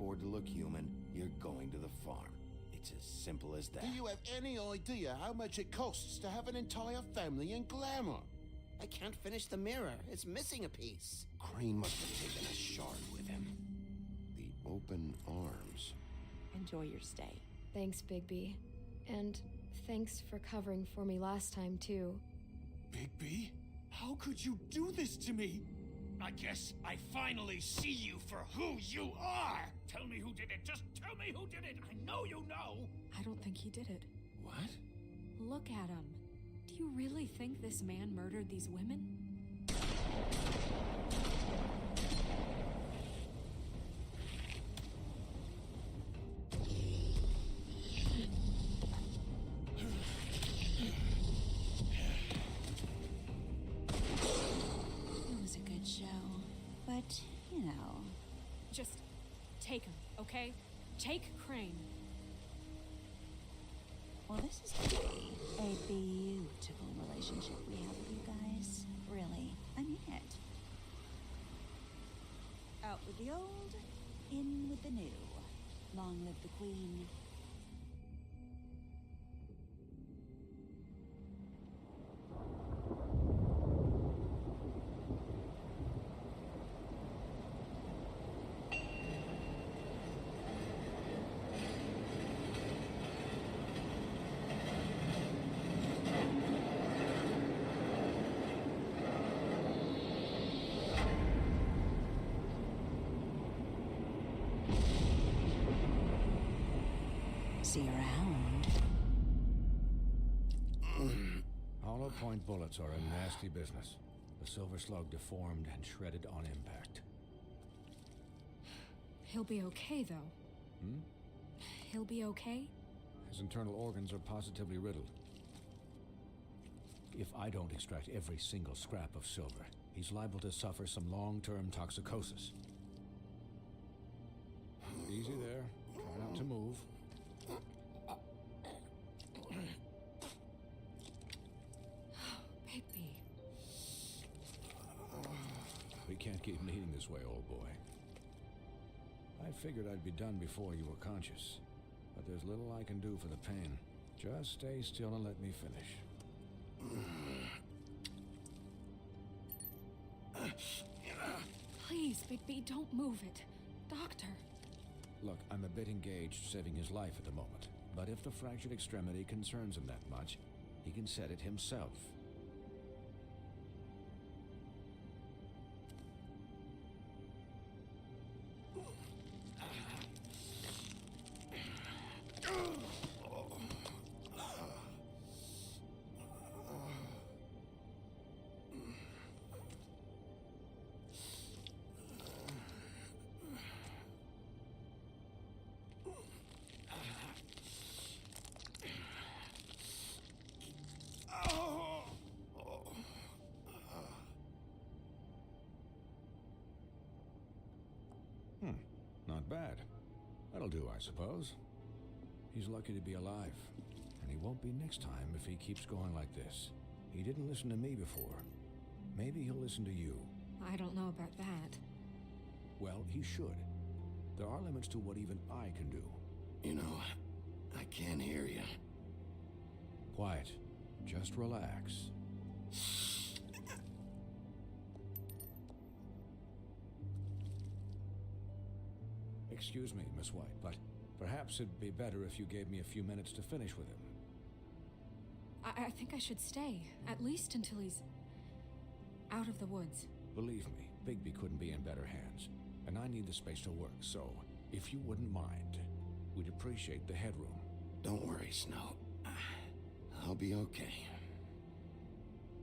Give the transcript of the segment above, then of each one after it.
afford to look human, you're going to the farm. It's as simple as that. Do you have any idea how much it costs to have an entire family in glamour? I can't finish the mirror. It's missing a piece. Crane must have taken a shard with him. The open arms. Enjoy your stay. Thanks, Bigby. And thanks for covering for me last time, too. Bigby? How could you do this to me? I guess I finally see you for who you are! Tell me who did it! Just tell me who did it! I know you know! I don't think he did it. What? Look at him. Do you really think this man murdered these women? It was a good show, but, you know... Just take him, okay? Take Crane. Well, this is gonna be a beautiful relationship we have with you guys. Really, I mean it. Out with the old, in with the new. Long live the Queen. See you around. Hollow point bullets are a nasty business. The silver slug deformed and shredded on impact. He'll be okay, though. He'll be okay? His internal organs are positively riddled. If I don't extract every single scrap of silver, he's liable to suffer some long-term toxicosis. Easy there. Try not to move. Bigby. We can't keep bleeding this way, old boy. I figured I'd be done before you were conscious, but there's little I can do for the pain. Just stay still and let me finish. Please, Bigby, don't move it. Doctor. Look, I'm a bit engaged saving his life at the moment, but if the fractured extremity concerns him that much, he can set it himself. Not bad. That'll do, I suppose. He's lucky to be alive, and he won't be next time if he keeps going like this. He didn't listen to me before. Maybe he'll listen to you. I don't know about that. Well, he should. There are limits to what even I can do. You know, I can't hear you. Quiet. Just relax. Excuse me, Miss White, but perhaps it'd be better if you gave me a few minutes to finish with him. I think I should stay, at least until he's out of the woods. Believe me, Bigby couldn't be in better hands, and I need the space to work, so if you wouldn't mind, we'd appreciate the headroom. Don't worry, Snow. I'll be okay.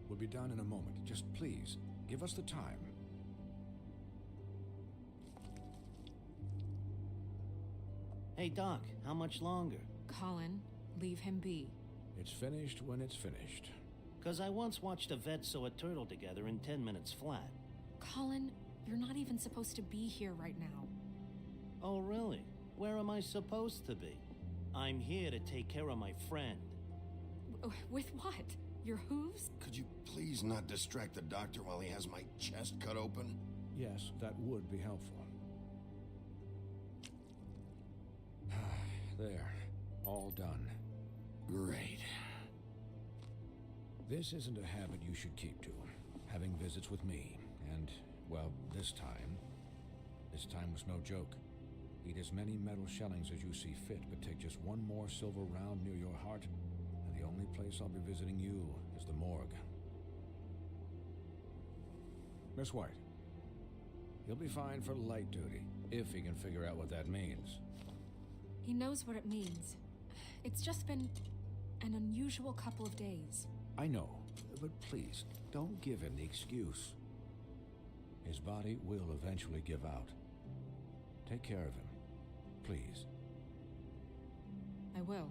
We'll be done in a moment. Just please, give us the time. Hey, Doc, how much longer? Colin, leave him be. It's finished when it's finished. 'Cause I once watched a vet sew a turtle together in 10 minutes flat. Colin, you're not even supposed to be here right now. Oh, really? Where am I supposed to be? I'm here to take care of my friend. With what? Your hooves? Could you please not distract the doctor while he has my chest cut open? Yes, that would be helpful. There. All done. Great. This isn't a habit you should keep to. Having visits with me. And, well, this time was no joke. Eat as many metal shellings as you see fit, but take just one more silver round near your heart, and the only place I'll be visiting you is the morgue. Miss White. He'll be fine for light duty, if he can figure out what that means. He knows what it means. It's just been an unusual couple of days. I know, but please, don't give him the excuse. His body will eventually give out. Take care of him, please. I will.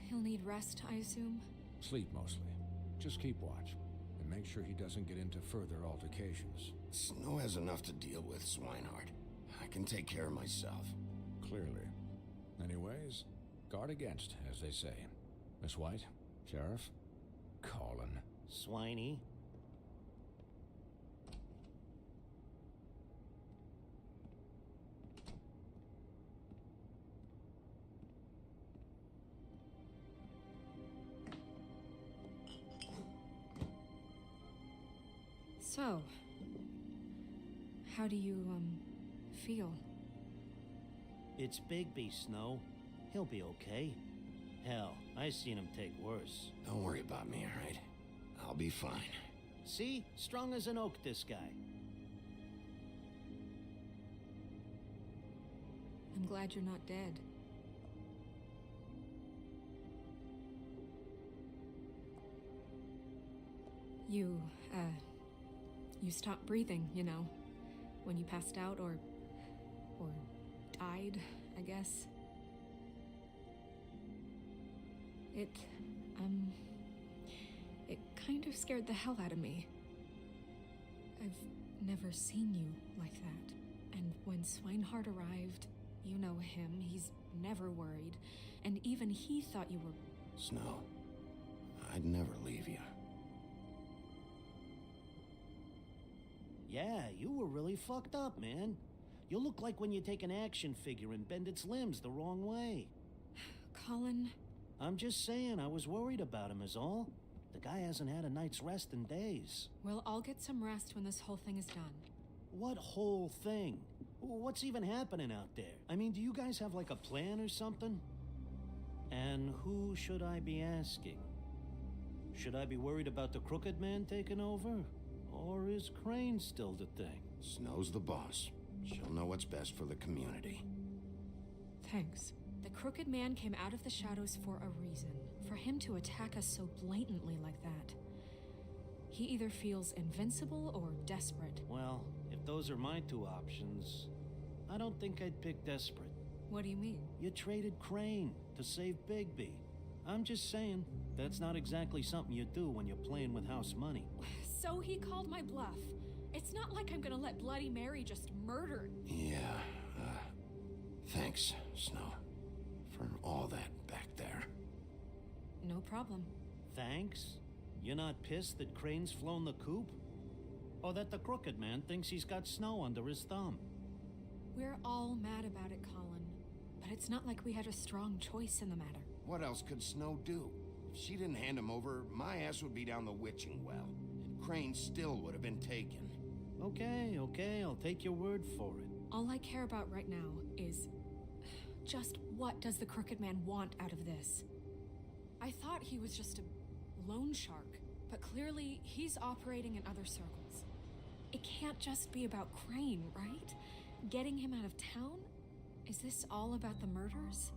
He'll need rest, I assume? Sleep mostly. Just keep watch, and make sure he doesn't get into further altercations. Snow has enough to deal with, Swinehart. I can take care of myself. Clearly. Anyways, guard against, as they say. Miss White, Sheriff, Colin. Swiney. So, how do you, feel? It's Bigby, Snow. He'll be okay. Hell, I seen him take worse. Don't worry about me, all right? I'll be fine. See? Strong as an oak, this guy. I'm glad you're not dead. You stopped breathing, you know, when you passed out or died, I guess. It kind of scared the hell out of me. I've never seen you like that. And when Swinehart arrived, you know him, he's never worried. And even he thought you were... Snow, I'd never leave you. Yeah, you were really fucked up, man. You look like when you take an action figure and bend its limbs the wrong way. Colin... I'm just saying, I was worried about him is all. The guy hasn't had a night's rest in days. Well, I'll get some rest when this whole thing is done. What whole thing? What's even happening out there? I mean, do you guys have like a plan or something? And who should I be asking? Should I be worried about the Crooked Man taking over? Or is Crane still the thing? Snow's the boss. She'll know what's best for the community. Thanks. The Crooked Man came out of the shadows for a reason. For him to attack us so blatantly like that. He either feels invincible or desperate. Well, if those are my two options, I don't think I'd pick desperate. What do you mean? You traded Crane to save Bigby. I'm just saying, that's not exactly something you do when you're playing with house money. So he called my bluff. It's not like I'm gonna let Bloody Mary just murder... Yeah, thanks, Snow, for all that back there. No problem. Thanks? You're not pissed that Crane's flown the coop? Or that the Crooked Man thinks he's got Snow under his thumb? We're all mad about it, Colin. But it's not like we had a strong choice in the matter. What else could Snow do? If she didn't hand him over, my ass would be down the witching well. And Crane still would have been taken. Okay, I'll take your word for it. All I care about right now is... just what does the Crooked Man want out of this? I thought he was just a loan shark, but clearly he's operating in other circles. It can't just be about Crane, right? Getting him out of town? Is this all about the murders?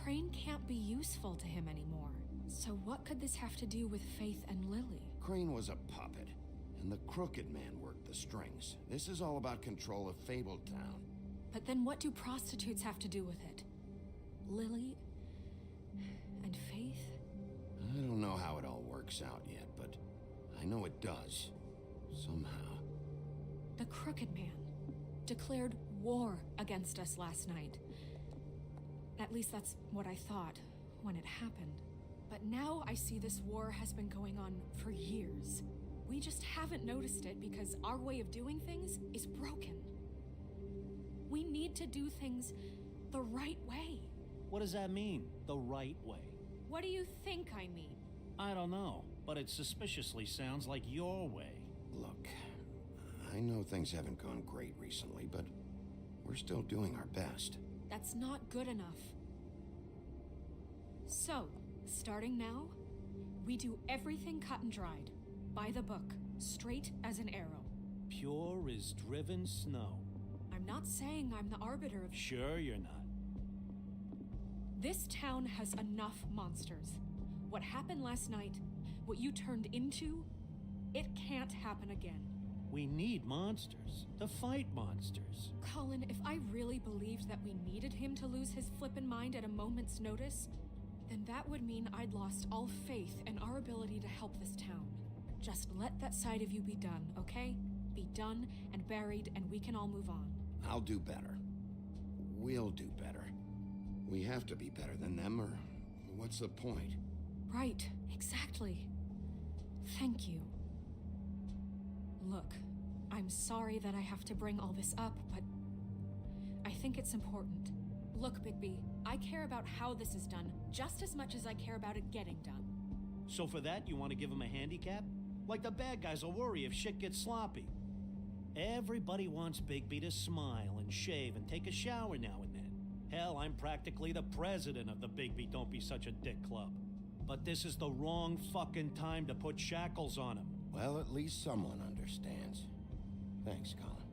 Crane can't be useful to him anymore. So what could this have to do with Faith and Lily? Crane was a puppet, and the Crooked Man worked the strings. This is all about control of Fabletown. But then what do prostitutes have to do with it? Lily? And Faith? I don't know how it all works out yet, but I know it does. Somehow. The Crooked Man declared war against us last night. At least that's what I thought when it happened. But now I see this war has been going on for years. We just haven't noticed it because our way of doing things is broken. We need to do things the right way. What does that mean, the right way? What do you think I mean? I don't know, but it suspiciously sounds like your way. Look, I know things haven't gone great recently, but we're still doing our best. That's not good enough. So, starting now, we do everything cut and dried. By the book, straight as an arrow. Pure as driven snow. I'm not saying I'm the arbiter of... Sure you're not. This town has enough monsters. What happened last night, what you turned into, it can't happen again. We need monsters to fight monsters. Colin, if I really believed that we needed him to lose his flippin' mind at a moment's notice, then that would mean I'd lost all faith in our ability to help this town. Just let that side of you be done, okay? Be done and buried, and we can all move on. I'll do better. We'll do better. We have to be better than them, or what's the point? Right, exactly. Thank you. Look, I'm sorry that I have to bring all this up, but I think it's important. Look, Bigby, I care about how this is done just as much as I care about it getting done. So for that, you want to give him a handicap? Like the bad guys will worry if shit gets sloppy. Everybody wants Bigby to smile and shave and take a shower now and then. Hell, I'm practically the president of the Bigby Don't Be Such a Dick Club. But this is the wrong fucking time to put shackles on him. Well, at least someone understands. Thanks, Colin.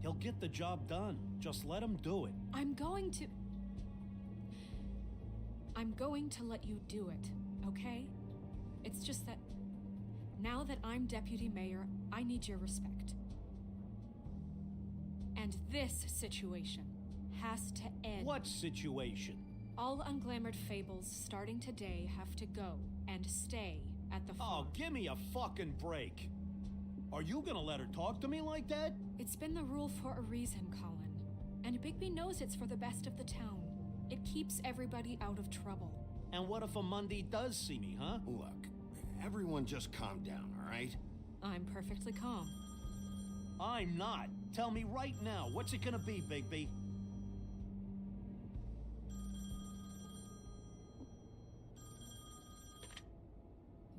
He'll get the job done. Just let him do it. I'm going to let you do it, okay? It's just that now that I'm deputy mayor, I need your respect. And this situation has to end. What situation? All unglamored fables starting today have to go and stay at the farm. Oh, give me a fucking break. Are you gonna let her talk to me like that? It's been the rule for a reason, Colin. And Bigby knows it's for the best of the town. It keeps everybody out of trouble. And what if a Monday does see me, huh? Look, everyone just calm down, all right? I'm perfectly calm. I'm not. Tell me right now, what's it gonna be, Bigby?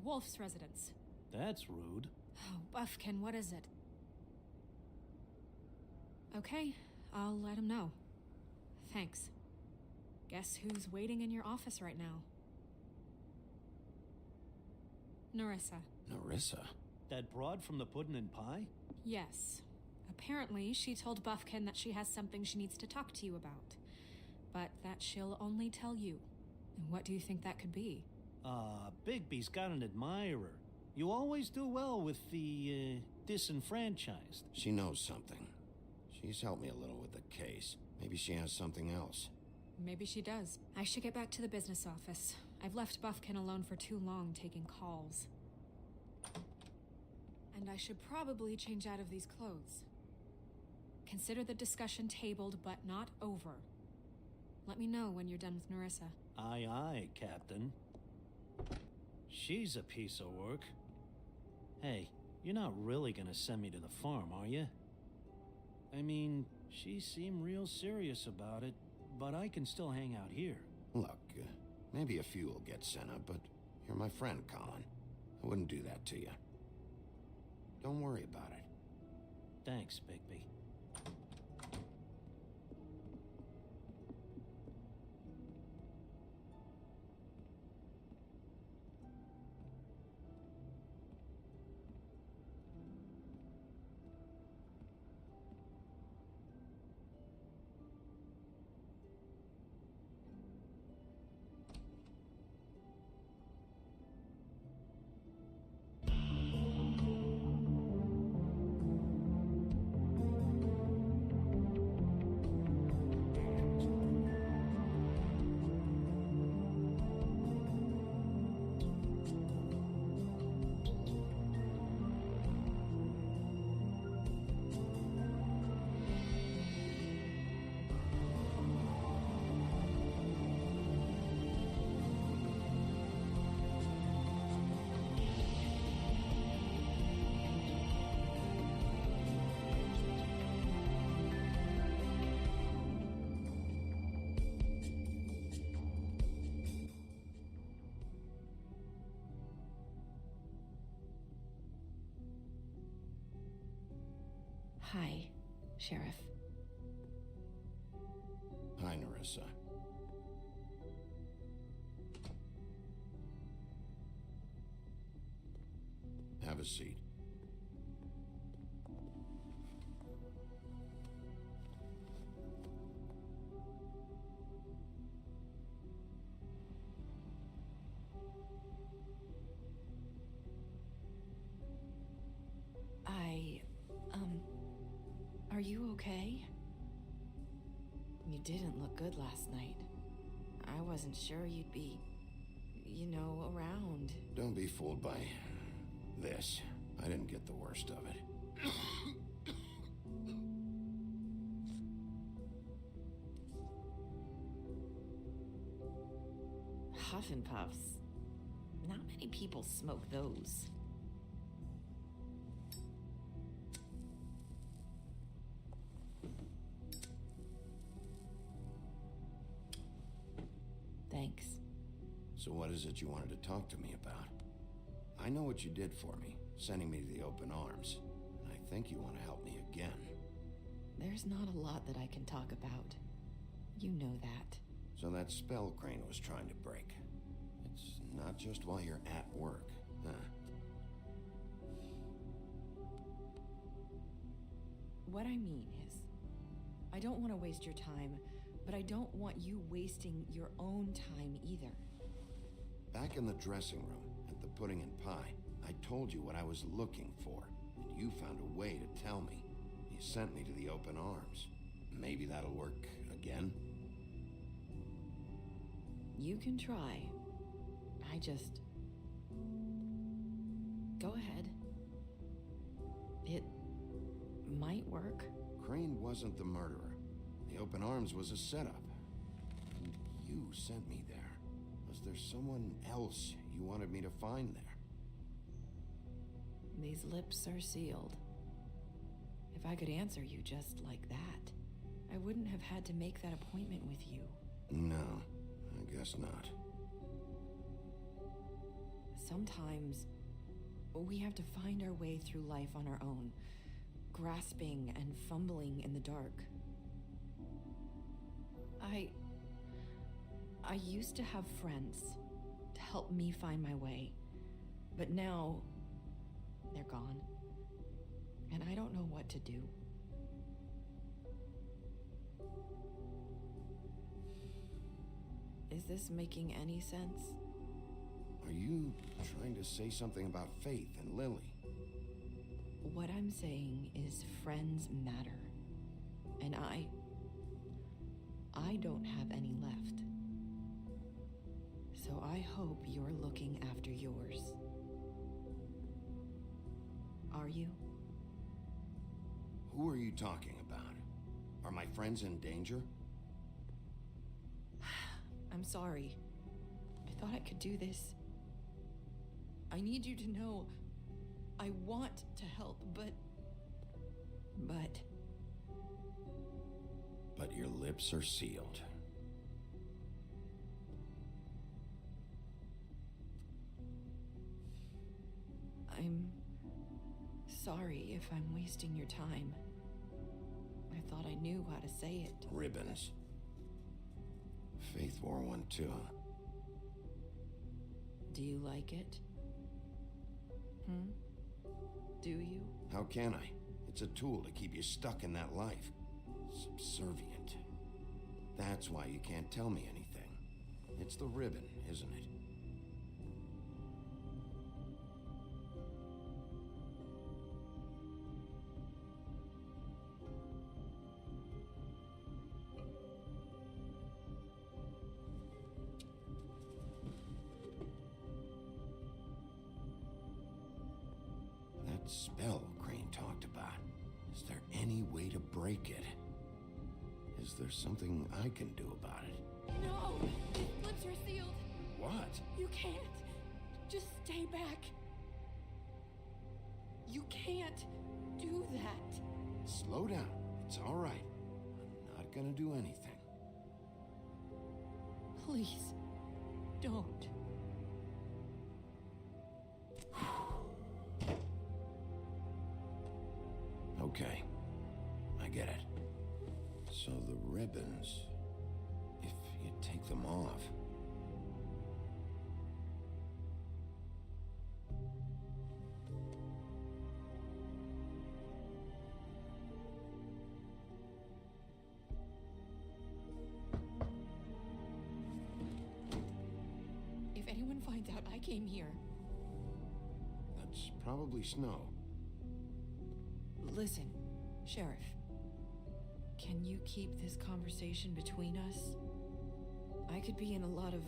Wolf's residence. That's rude. Oh, Buffkin, what is it? Okay, I'll let him know. Thanks. Guess who's waiting in your office right now? Nerissa. Nerissa? That broad from the Puddin' and Pie? Yes. Apparently, she told Buffkin that she has something she needs to talk to you about. But that she'll only tell you. And what do you think that could be? Bigby's got an admirer. You always do well with the, disenfranchised. She knows something. She's helped me a little with the case. Maybe she has something else. Maybe she does. I should get back to the business office. I've left Buffkin alone for too long taking calls. And I should probably change out of these clothes. Consider the discussion tabled, but not over. Let me know when you're done with Nerissa. Aye, aye, Captain. She's a piece of work. Hey, you're not really gonna send me to the farm, are you? I mean, she seemed real serious about it, but I can still hang out here. Look, maybe a few will get sent up, but you're my friend, Colin. I wouldn't do that to you. Don't worry about it. Thanks, Bigby. Hi, Sheriff. Hi, Nerissa. Have a seat. Are you okay? You didn't look good last night. I wasn't sure you'd be, around. Don't be fooled by this. I didn't get the worst of it. Huff and Puffs. Not many people smoke those. Thanks. So what is it you wanted to talk to me about? I know what you did for me, sending me to the open arms. And I think you want to help me again. There's not a lot that I can talk about. You know that. So that spell Crane was trying to break. It's not just while you're at work, huh? What I mean is, I don't want to waste your time, but I don't want you wasting your own time either. Back in the dressing room, at the pudding and pie, I told you what I was looking for, and you found a way to tell me. You sent me to the open arms. Maybe that'll work again? You can try. I just... Go ahead. It might work. Crane wasn't the murderer. The open arms was a setup. And you sent me there. Was there someone else you wanted me to find there? These lips are sealed. If I could answer you just like that, I wouldn't have had to make that appointment with you. No, I guess not. Sometimes we have to find our way through life on our own, grasping and fumbling in the dark. I used to have friends to help me find my way, but now they're gone, and I don't know what to do. Is this making any sense? Are you trying to say something about Faith and Lily? What I'm saying is friends matter, and I don't have any left. So I hope you're looking after yours. Are you? Who are you talking about? Are my friends in danger? I'm sorry. I thought I could do this. I need you to know I want to help, but But your lips are sealed. I'm sorry if I'm wasting your time. I thought I knew how to say it. Ribbons. Faith wore one too. Do you like it? Do you? How can I? It's a tool to keep you stuck in that life. Subservient. That's why you can't tell me anything. It's the ribbon, isn't it? That spell Crane talked about. Is there any way to break it? Is there something I can do about it? No! His lips are sealed! What? You can't! Just stay back! You can't do that! Slow down. It's all right. I'm not gonna do anything. Please, don't. Okay. ribbons. If you take them off. If anyone finds out I came here... That's probably Snow. Listen, Sheriff. Can you keep this conversation between us? I could be in a lot of...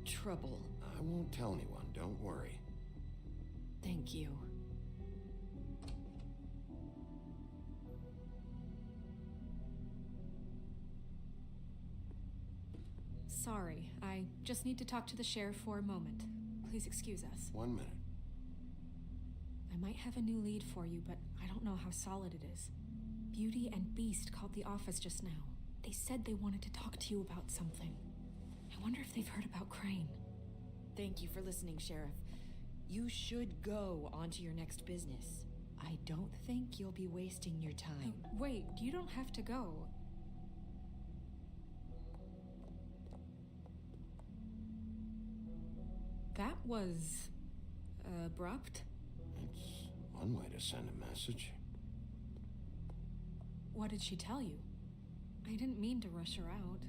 trouble. I won't tell anyone, don't worry. Thank you. Sorry, I just need to talk to the sheriff for a moment. Please excuse us. 1 minute. I might have a new lead for you, but I don't know how solid it is. Beauty and Beast called the office just now. They said they wanted to talk to you about something. I wonder if they've heard about Crane. Thank you for listening, Sheriff. You should go on to your next business. I don't think you'll be wasting your time. Wait, you don't have to go. That was... abrupt. It's one way to send a message. What did she tell you? I didn't mean to rush her out.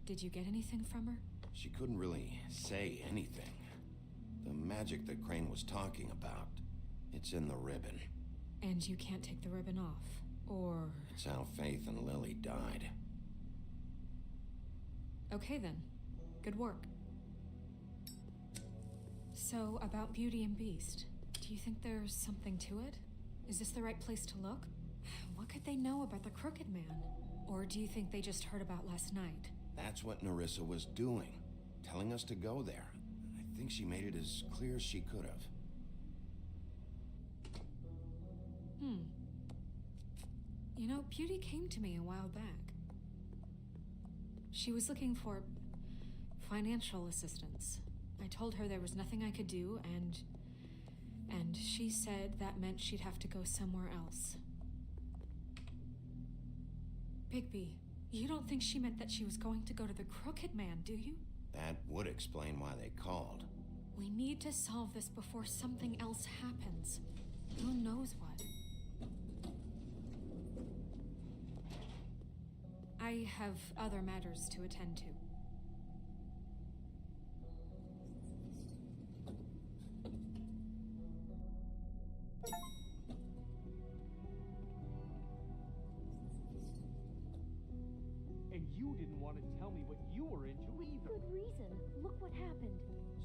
Did you get anything from her? She couldn't really say anything. The magic that Crane was talking about, it's in the ribbon. And you can't take the ribbon off, or... It's how Faith and Lily died. Okay then. Good work. So, about Beauty and Beast, do you think there's something to it? Is this the right place to look? What could they know about the Crooked Man? Or do you think they just heard about last night? That's what Nerissa was doing, telling us to go there. I think she made it as clear as she could have. You know, Beauty came to me a while back. She was looking for financial assistance. I told her there was nothing I could do, and she said that meant she'd have to go somewhere else. Bigby, you don't think she meant that she was going to go to the Crooked Man, do you? That would explain why they called. We need to solve this before something else happens. Who knows what? I have other matters to attend to. And you didn't want to tell me what you were into either. Good reason. Look what happened.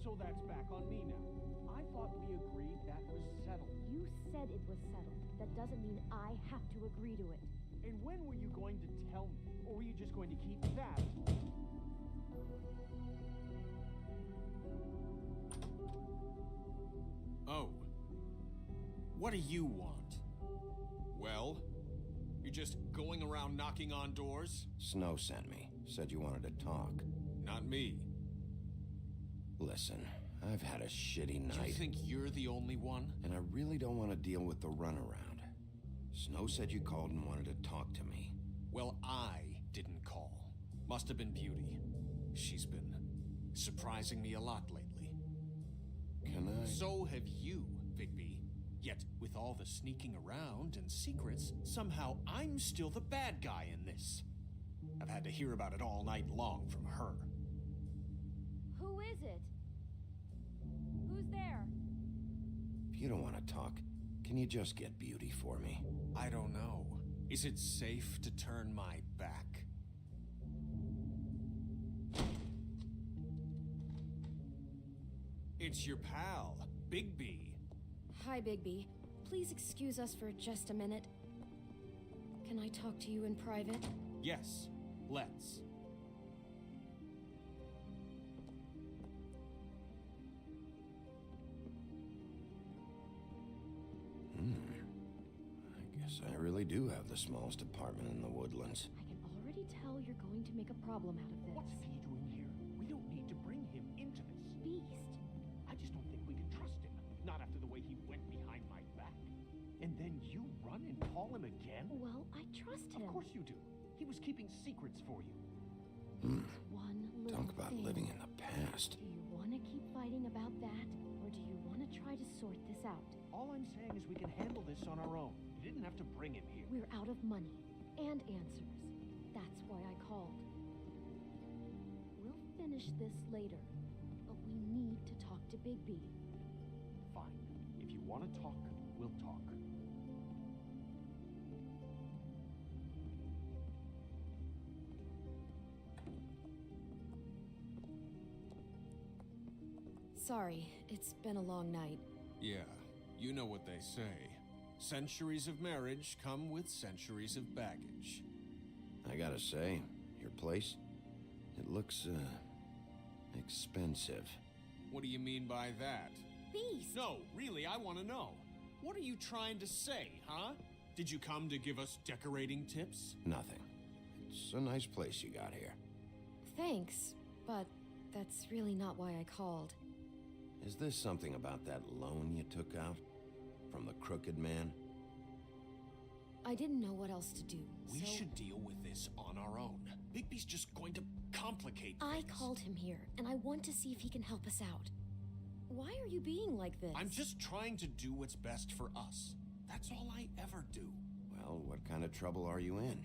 So that's back on me now. I thought we agreed that was settled. You said it was settled. That doesn't mean I have to agree to it. And when were you going to tell me? Or were you just going to keep that? Oh. What do you want? Well? You're just going around knocking on doors? Snow sent me. Said you wanted to talk. Not me. Listen, I've had a shitty night. You think you're the only one? And I really don't want to deal with the runaround. Snow said you called and wanted to talk to me. Well, I didn't call. Must have been Beauty. She's been surprising me a lot lately. Can I? So have you, Bigby. Yet, with all the sneaking around and secrets, somehow I'm still the bad guy in this. I've had to hear about it all night long from her. Who is it? Who's there? If you don't want to talk, can you just get Beauty for me? I don't know. Is it safe to turn my back? It's your pal, Bigby. Hi, Bigby. Please excuse us for just a minute. Can I talk to you in private? Yes, let's. I guess I really do have the smallest apartment in the woodlands. I can already tell you're going to make a problem out of this. What's he doing here? We don't need to bring him into this. Beast. I just don't think we can trust him. Not after the way he went behind my back. And then you run and call him again? Well, I trust him. Of course you do. He was keeping secrets for you. It's one little Talk about thing. living in the past. Do you want to keep fighting about that, or do you want to try to sort this out? All I'm saying is we can handle this on our own. You didn't have to bring him here. We're out of money and answers. That's why I called. We'll finish this later, but we need to talk to Bigby. Fine. If you want to talk, we'll talk. Sorry, it's been a long night. Yeah, you know what they say. Centuries of marriage come with centuries of baggage. I gotta say, your place, it looks, expensive. What do you mean by that? Beast! No, really, I want to know. What are you trying to say, huh? Did you come to give us decorating tips? Nothing. It's a nice place you got here. Thanks, but that's really not why I called. Is this something about that loan you took out? From the crooked man? I didn't know what else to do, We so should deal with this on our own. Bigby's just going to complicate I things. called him here, and I want to see if he can help us out. Why are you being like this? I'm just trying to do what's best for us. That's all I ever do. Well, what kind of trouble are you in?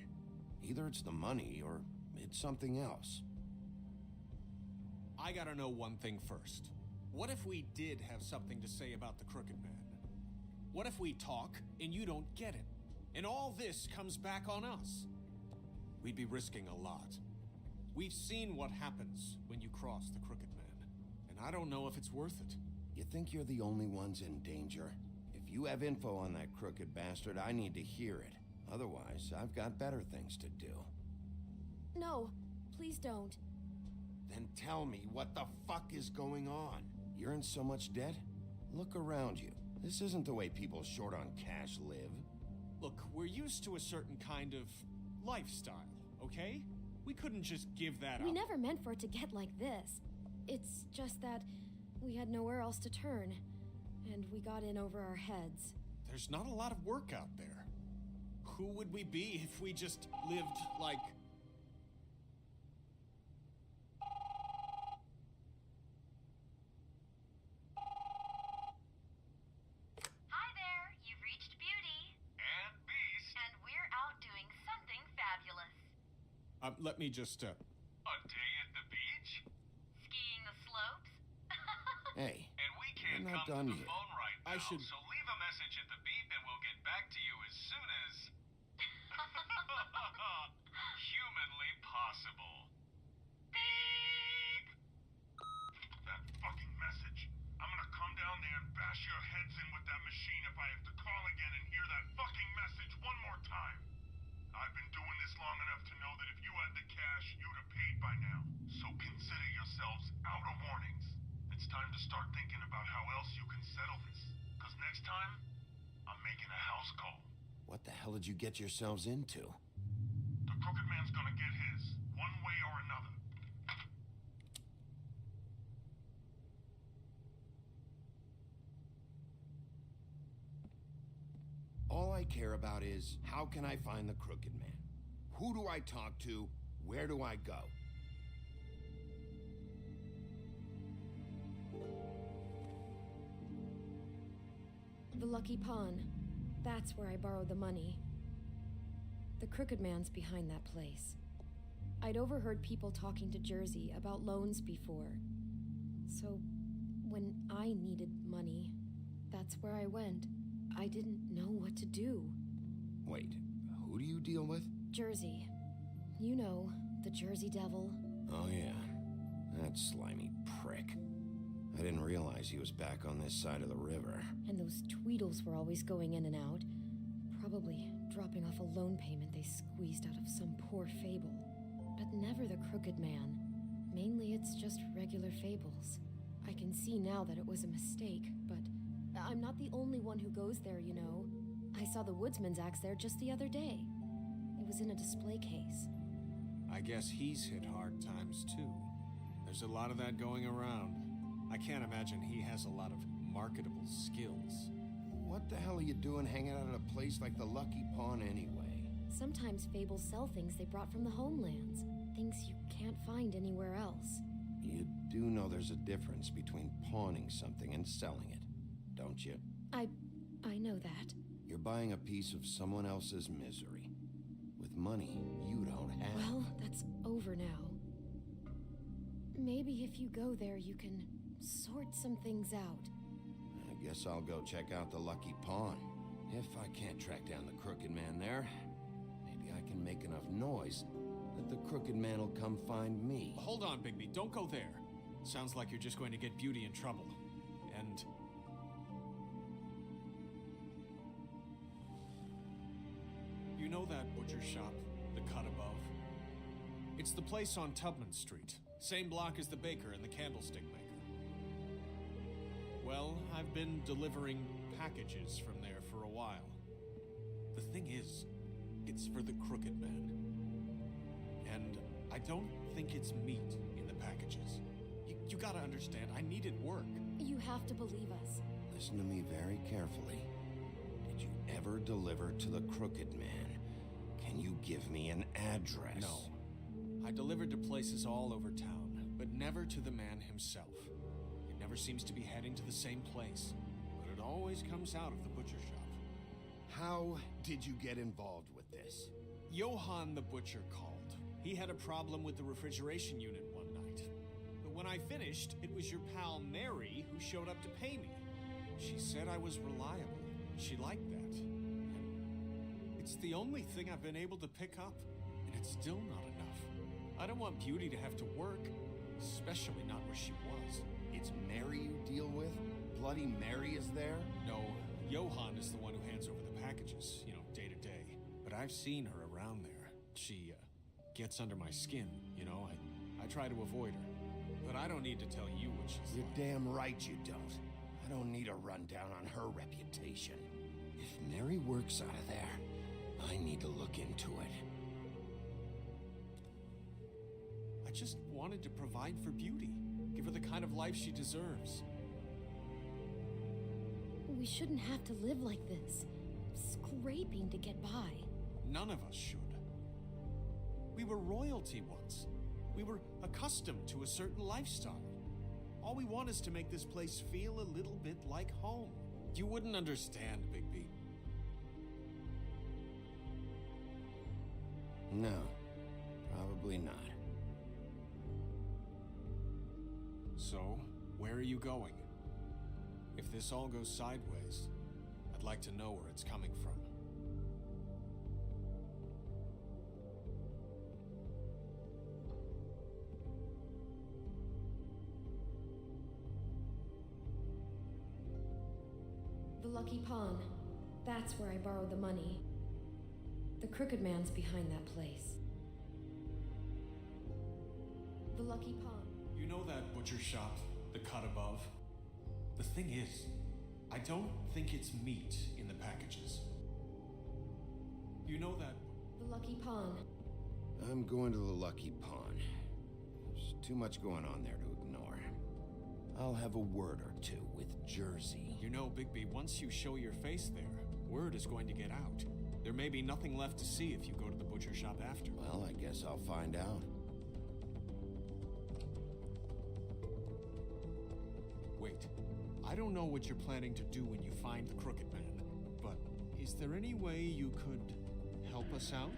Either it's the money, or it's something else. I gotta know one thing first. What if we did have something to say about the Crooked Man? What if we talk and you don't get it? And all this comes back on us? We'd be risking a lot. We've seen what happens when you cross the Crooked Man, and I don't know if it's worth it. You think you're the only ones in danger? If you have info on that crooked bastard, I need to hear it. Otherwise, I've got better things to do. No, please don't. Then tell me what the fuck is going on? You're in so much debt? Look around you. This isn't the way people short on cash live. Look, we're used to a certain kind of lifestyle, okay? We couldn't just give that We up. never meant for it to get like this. It's just that we had nowhere else to turn, and we got in over our heads. There's not a lot of work out there. Who would we be if we just lived like... Hi there, you've reached Beauty. And Beast. And we're out doing something fabulous. let me just, A day at the beach? Skiing the slopes? Hey, And we can't we're not come done to the yet. phone right now, I should- so leave a message at the beep and we'll get back to you as soon as... humanly possible. Beep! That fucking message. I'm gonna come down there and bash your heads in with that machine if I have to call again and hear that fucking message one more time. I've been doing this long enough to know that if you had the cash, you'd have paid by now. So consider yourselves out of warnings. It's time to start thinking about how else you can settle this. Because next time, I'm making a house call. What the hell did you get yourselves into? The Crooked Man's gonna get his, one way or another. All I care about is, how can I find the crooked man? Who do I talk to? Where do I go? The Lucky Pawn. That's where I borrowed the money. The Crooked Man's behind that place. I'd overheard people talking to Jersey about loans before. So, when I needed money, that's where I went. I didn't know what to do. Wait, who do you deal with? Jersey. You know, the Jersey Devil. Oh yeah, that slimy prick. I didn't realize he was back on this side of the river. And those Tweedles were always going in and out. Probably dropping off a loan payment they squeezed out of some poor fable. But never the Crooked Man. Mainly it's just regular fables. I can see now that it was a mistake, but I'm not the only one who goes there, you know. I saw the Woodsman's axe there just the other day. It was in a display case. I guess he's hit hard times too. There's a lot of that going around. I can't imagine he has a lot of marketable skills. What the hell are you doing hanging out at a place like the Lucky Pawn anyway? Sometimes fables sell things they brought from the homelands. Things you can't find anywhere else. You do know there's a difference between pawning something and selling it, don't you? I know that. You're buying a piece of someone else's misery. With money you don't have. Well, that's over now. Maybe if you go there, you can sort some things out. I guess I'll go check out the Lucky Pawn. If I can't track down the Crooked Man there, maybe I can make enough noise that the Crooked Man will come find me. Hold on, Bigby. Don't go there. Sounds like you're just going to get Beauty in trouble. And... you know that butcher shop, the cut above? It's the place on Tubman Street. Same block as the baker and the candlestick maker. Well, I've been delivering packages from there for a while. The thing is, it's for the Crooked Man. And I don't think it's meat in the packages. You gotta understand, I needed work. You have to believe us. Listen to me very carefully. Did you ever deliver to the Crooked Man? Can you give me an address? No. I delivered to places all over town, but never to the man himself. It never seems to be heading to the same place, but it always comes out of the butcher shop. How did you get involved with this? Johann the butcher called. He had a problem with the refrigeration unit one night. But when I finished, it was your pal Mary who showed up to pay me. She said I was reliable. She liked that. And it's the only thing I've been able to pick up, and it's still not enough. I don't want Beauty to have to work, especially not where she was. It's Mary you deal with? Bloody Mary is there? No, Johann is the one who hands over the packages, day to day. But I've seen her around there. She, gets under my skin, I try to avoid her. But I don't need to tell you what she's You're like. damn right you don't. I don't need a rundown on her reputation. If Mary works out of there, I need to look into it. I just wanted to provide for Beauty. Give her the kind of life she deserves. We shouldn't have to live like this, scraping to get by. None of us should. We were royalty once. We were accustomed to a certain lifestyle. All we want is to make this place feel a little bit like home. You wouldn't understand, Bigby. No, probably not. So, where are you going? If this all goes sideways, I'd like to know where it's coming from. The Lucky Pawn. That's where I borrowed the money. The Crooked Man's behind that place. The Lucky Pawn. You know that butcher shop, the cut above? The thing is, I don't think it's meat in the packages. You know that... The Lucky Pawn. I'm going to the Lucky Pawn. There's too much going on there to ignore. I'll have a word or two with Jersey. You know, Bigby, once you show your face there, word is going to get out. There may be nothing left to see if you go to the butcher shop after. Well, I guess I'll find out. Wait, I don't know what you're planning to do when you find the Crooked Man, but is there any way you could help us out?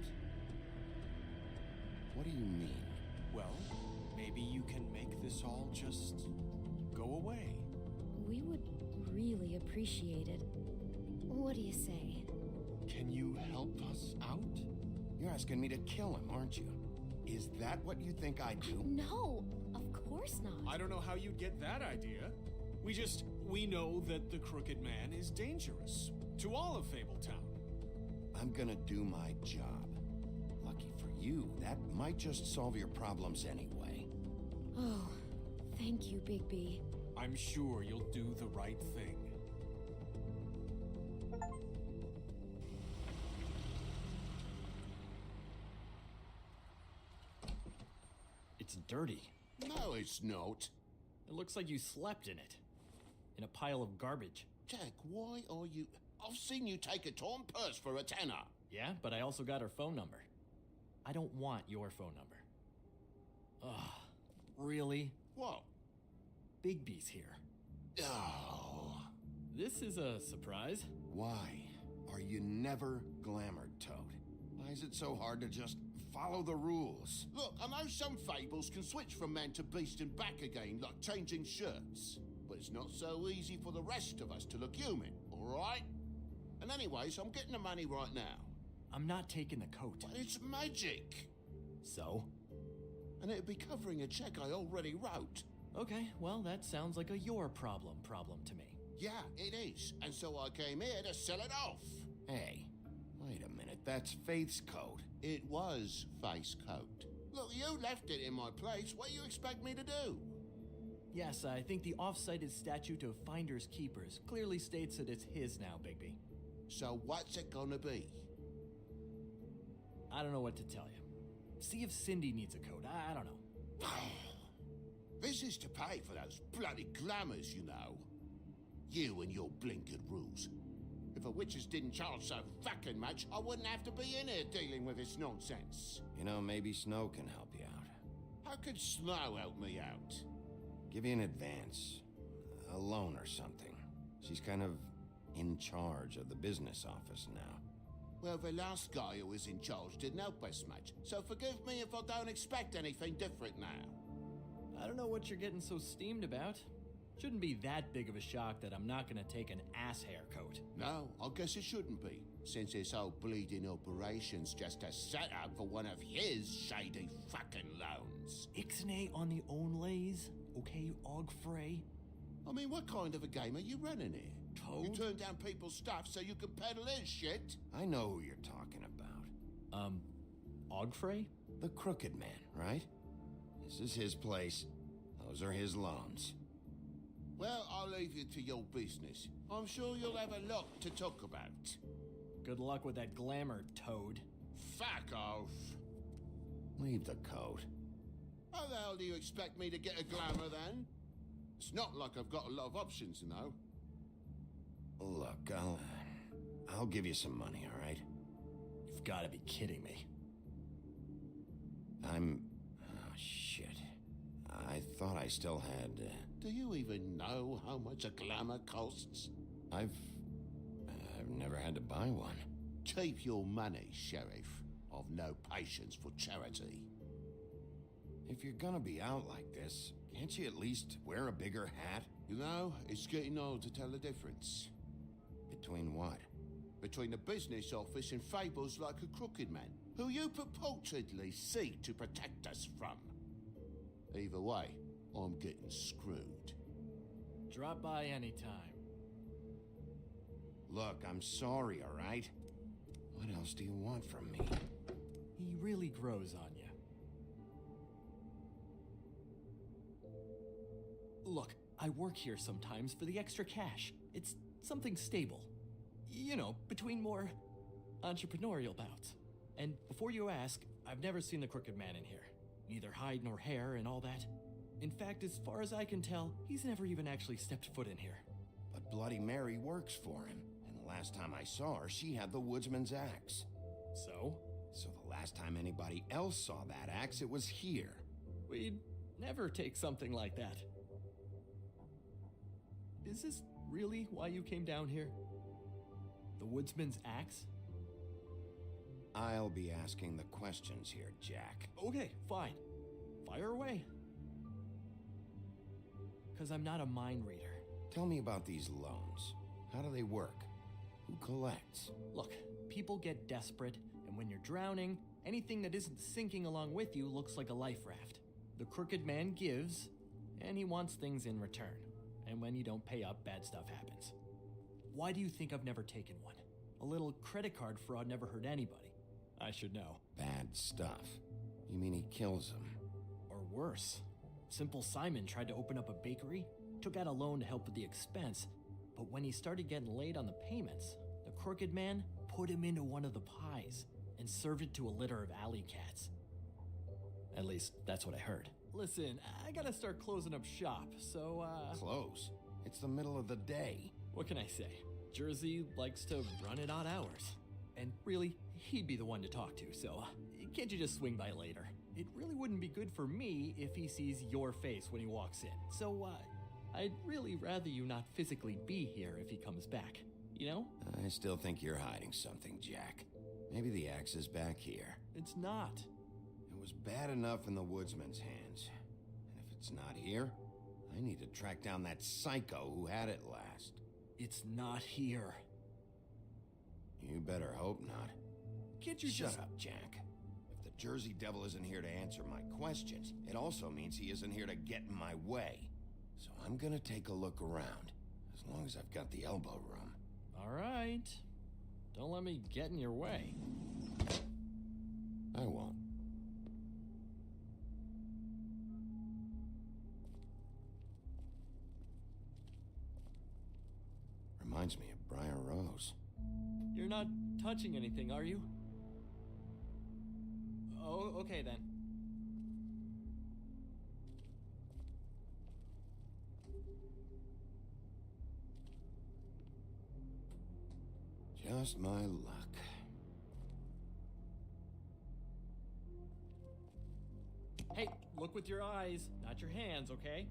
What do you mean? Well, maybe you can make this all just go away. We would really appreciate it. What do you say? Can you help us out? You're asking me to kill him, aren't you? Is that what you think I do? No, of course not. I don't know how you'd get that idea. We know that the Crooked Man is dangerous to all of Fabletown. I'm gonna do my job. Lucky for you, that might just solve your problems anyway. Oh, thank you, Bigby. I'm sure you'll do the right thing. It's dirty. No, it's not. It looks like you slept in it. In a pile of garbage. Jack, why are you... I've seen you take a torn purse for a tenner. Yeah, but I also got her phone number. I don't want your phone number. Ugh, really? What? Bigby's here. Oh. This is a surprise. Why are you never glamored, Toad? Why is it so hard to just follow the rules? Look, I know some fables can switch from man to beast and back again, like changing shirts. But it's not so easy for the rest of us to look human, alright? And anyways, I'm getting the money right now. I'm not taking the coat. But it's magic! So? And it'd be covering a check I already wrote. Okay, well, that sounds like a your problem to me. Yeah, it is. And so I came here to sell it off. Hey, wait a minute, that's Faith's coat. It was Faith's coat. Look, you left it in my place. What do you expect me to do? Yes, I think the off-cited statute of Finders Keepers clearly states that it's his now, Bigby. So what's it gonna be? I don't know what to tell you. See if Cindy needs a coat. I don't know. This is to pay for those bloody glamours, you know. You and your blinkered rules. If the witches didn't charge so fucking much, I wouldn't have to be in here dealing with this nonsense. You know, maybe Snow can help you out. How could Snow help me out? Give you an advance. A loan or something. She's kind of in charge of the business office now. Well, the last guy who was in charge didn't help us much, so forgive me if I don't expect anything different now. I don't know what you're getting so steamed about. Shouldn't be that big of a shock that I'm not gonna take an ass hair coat. No, I guess it shouldn't be, since this whole bleeding operation's just a setup for one of his shady fucking loans. Ixnay on the own lays, okay, Og Frey? I mean, what kind of a game are you running here? Toad? You turn down people's stuff so you can peddle his shit? I know who you're talking about. Og Frey? The Crooked Man, right? This is his place. Those are his loans. Well, I'll leave you to your business. I'm sure you'll have a lot to talk about. Good luck with that glamour, Toad. Fuck off. Leave the coat. How the hell do you expect me to get a glamour then? It's not like I've got a lot of options, you know. Look, I'll give you some money, all right? You've got to be kidding me. Oh, shit. I thought I still had... Do you even know how much a glamour costs? I've never had to buy one. Keep your money, Sheriff. I've no patience for charity. If you're gonna be out like this, can't you at least wear a bigger hat? You know, it's getting hard to tell the difference. Between what? Between the business office and fables like a crooked man, who you purportedly seek to protect us from. Either way, I'm getting screwed. Drop by anytime. Look, I'm sorry, all right? What else do you want from me? He really grows on you. Look, I work here sometimes for the extra cash. It's something stable. You know, between more entrepreneurial bouts. And before you ask, I've never seen the Crooked Man in here. Neither hide nor hair and all that. In fact, as far as I can tell, he's never even actually stepped foot in here. But Bloody Mary works for him. And the last time I saw her, she had the woodsman's axe. So? So the last time anybody else saw that axe, it was here. We'd never take something like that. Is this really why you came down here? The woodsman's axe? I'll be asking the questions here, Jack. Okay, fine. Fire away. Because I'm not a mind reader. Tell me about these loans. How do they work? Who collects? Look, people get desperate, and when you're drowning, anything that isn't sinking along with you looks like a life raft. The Crooked Man gives, and he wants things in return. And when you don't pay up, bad stuff happens. Why do you think I've never taken one? A little credit card fraud never hurt anybody. I should know. Bad stuff. You mean he kills them? Or worse. Simple Simon tried to open up a bakery, took out a loan to help with the expense, but when he started getting late on the payments, the Crooked Man put him into one of the pies and served it to a litter of alley cats. At least, that's what I heard. Listen, I gotta start closing up shop, so, Close? It's the middle of the day. What can I say? Jersey likes to run at odd hours. And really, he'd be the one to talk to, so can't you just swing by later? It really wouldn't be good for me if he sees your face when he walks in. So, I'd really rather you not physically be here if he comes back, you know? I still think you're hiding something, Jack. Maybe the axe is back here. It's not. It was bad enough in the woodsman's hands. And if it's not here, I need to track down that psycho who had it last. It's not here. You better hope not. Can't you Shut up, Jack. If the Jersey Devil isn't here to answer my questions, it also means he isn't here to get in my way. So I'm gonna take a look around, as long as I've got the elbow room. All right. Don't let me get in your way. I won't. Reminds me of Briar Rose. You're not touching anything, are you? Oh, okay then. Just my luck. Hey, look with your eyes, not your hands, okay?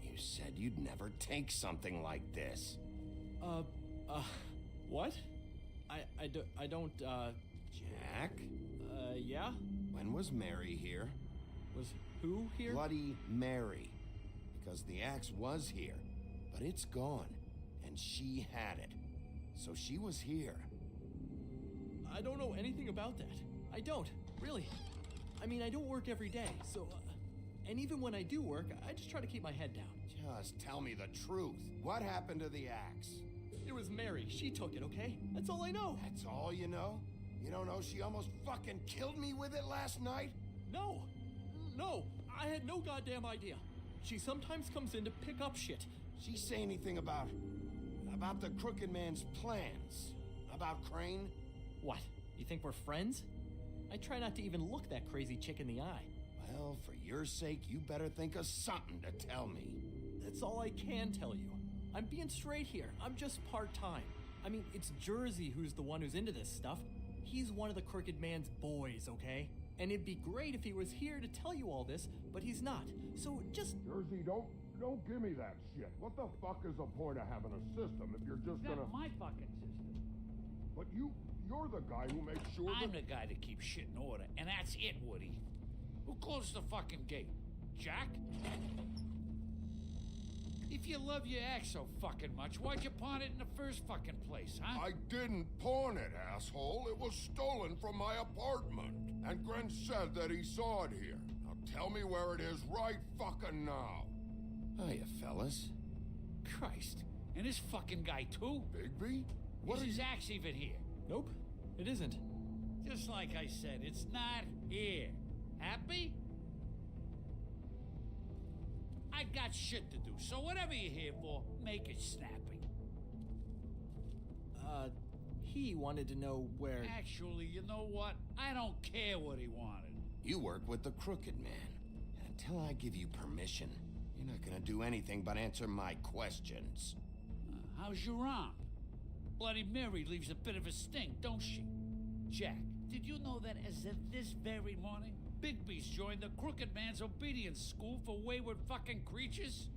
You said you'd never take something like this. What? I don't, Jack? Yeah? When was Mary here? Was who here? Bloody Mary. Because the axe was here, but it's gone, and she had it. So she was here. I don't know anything about that. I don't, really. I mean, I don't work every day, so, and even when I do work, I just try to keep my head down. Just tell me the truth. What happened to the axe? It was Mary. She took it, okay? That's all I know. That's all you know? You don't know she almost fucking killed me with it last night? No. I had no goddamn idea. She sometimes comes in to pick up shit. She say anything about the Crooked Man's plans? About Crane? What? You think we're friends? I try not to even look that crazy chick in the eye. Well, for your sake, you better think of something to tell me. That's all I can tell you. I'm being straight here. I'm just part-time. I mean, it's Jersey who's the one who's into this stuff. He's one of the Crooked Man's boys, okay? And it'd be great if he was here to tell you all this, but he's not. So just... Jersey, don't give me that shit. What the fuck is the point of having a system if you're just gonna... That's my fucking system. But you're the guy who makes sure I'm the guy that keeps shit in order, and that's it, Woody. Who closed the fucking gate? Jack? If you love your axe so fucking much, why'd you pawn it in the first fucking place, huh? I didn't pawn it, asshole. It was stolen from my apartment. And Gren said that he saw it here. Now tell me where it is right fucking now. Hiya, fellas. Christ. And this fucking guy, too? Bigby? Is his axe even here? Nope, it isn't. Just like I said, it's not here. Happy? I got shit to do, so whatever you're here for, make it snappy. He wanted to know where... Actually, you know what? I don't care what he wanted. You work with the Crooked Man. And until I give you permission, you're not gonna do anything but answer my questions. How's your arm? Bloody Mary leaves a bit of a stink, don't she? Jack, did you know that as of this very morning, Bigby's joined the Crooked Man's obedience school for wayward fucking creatures?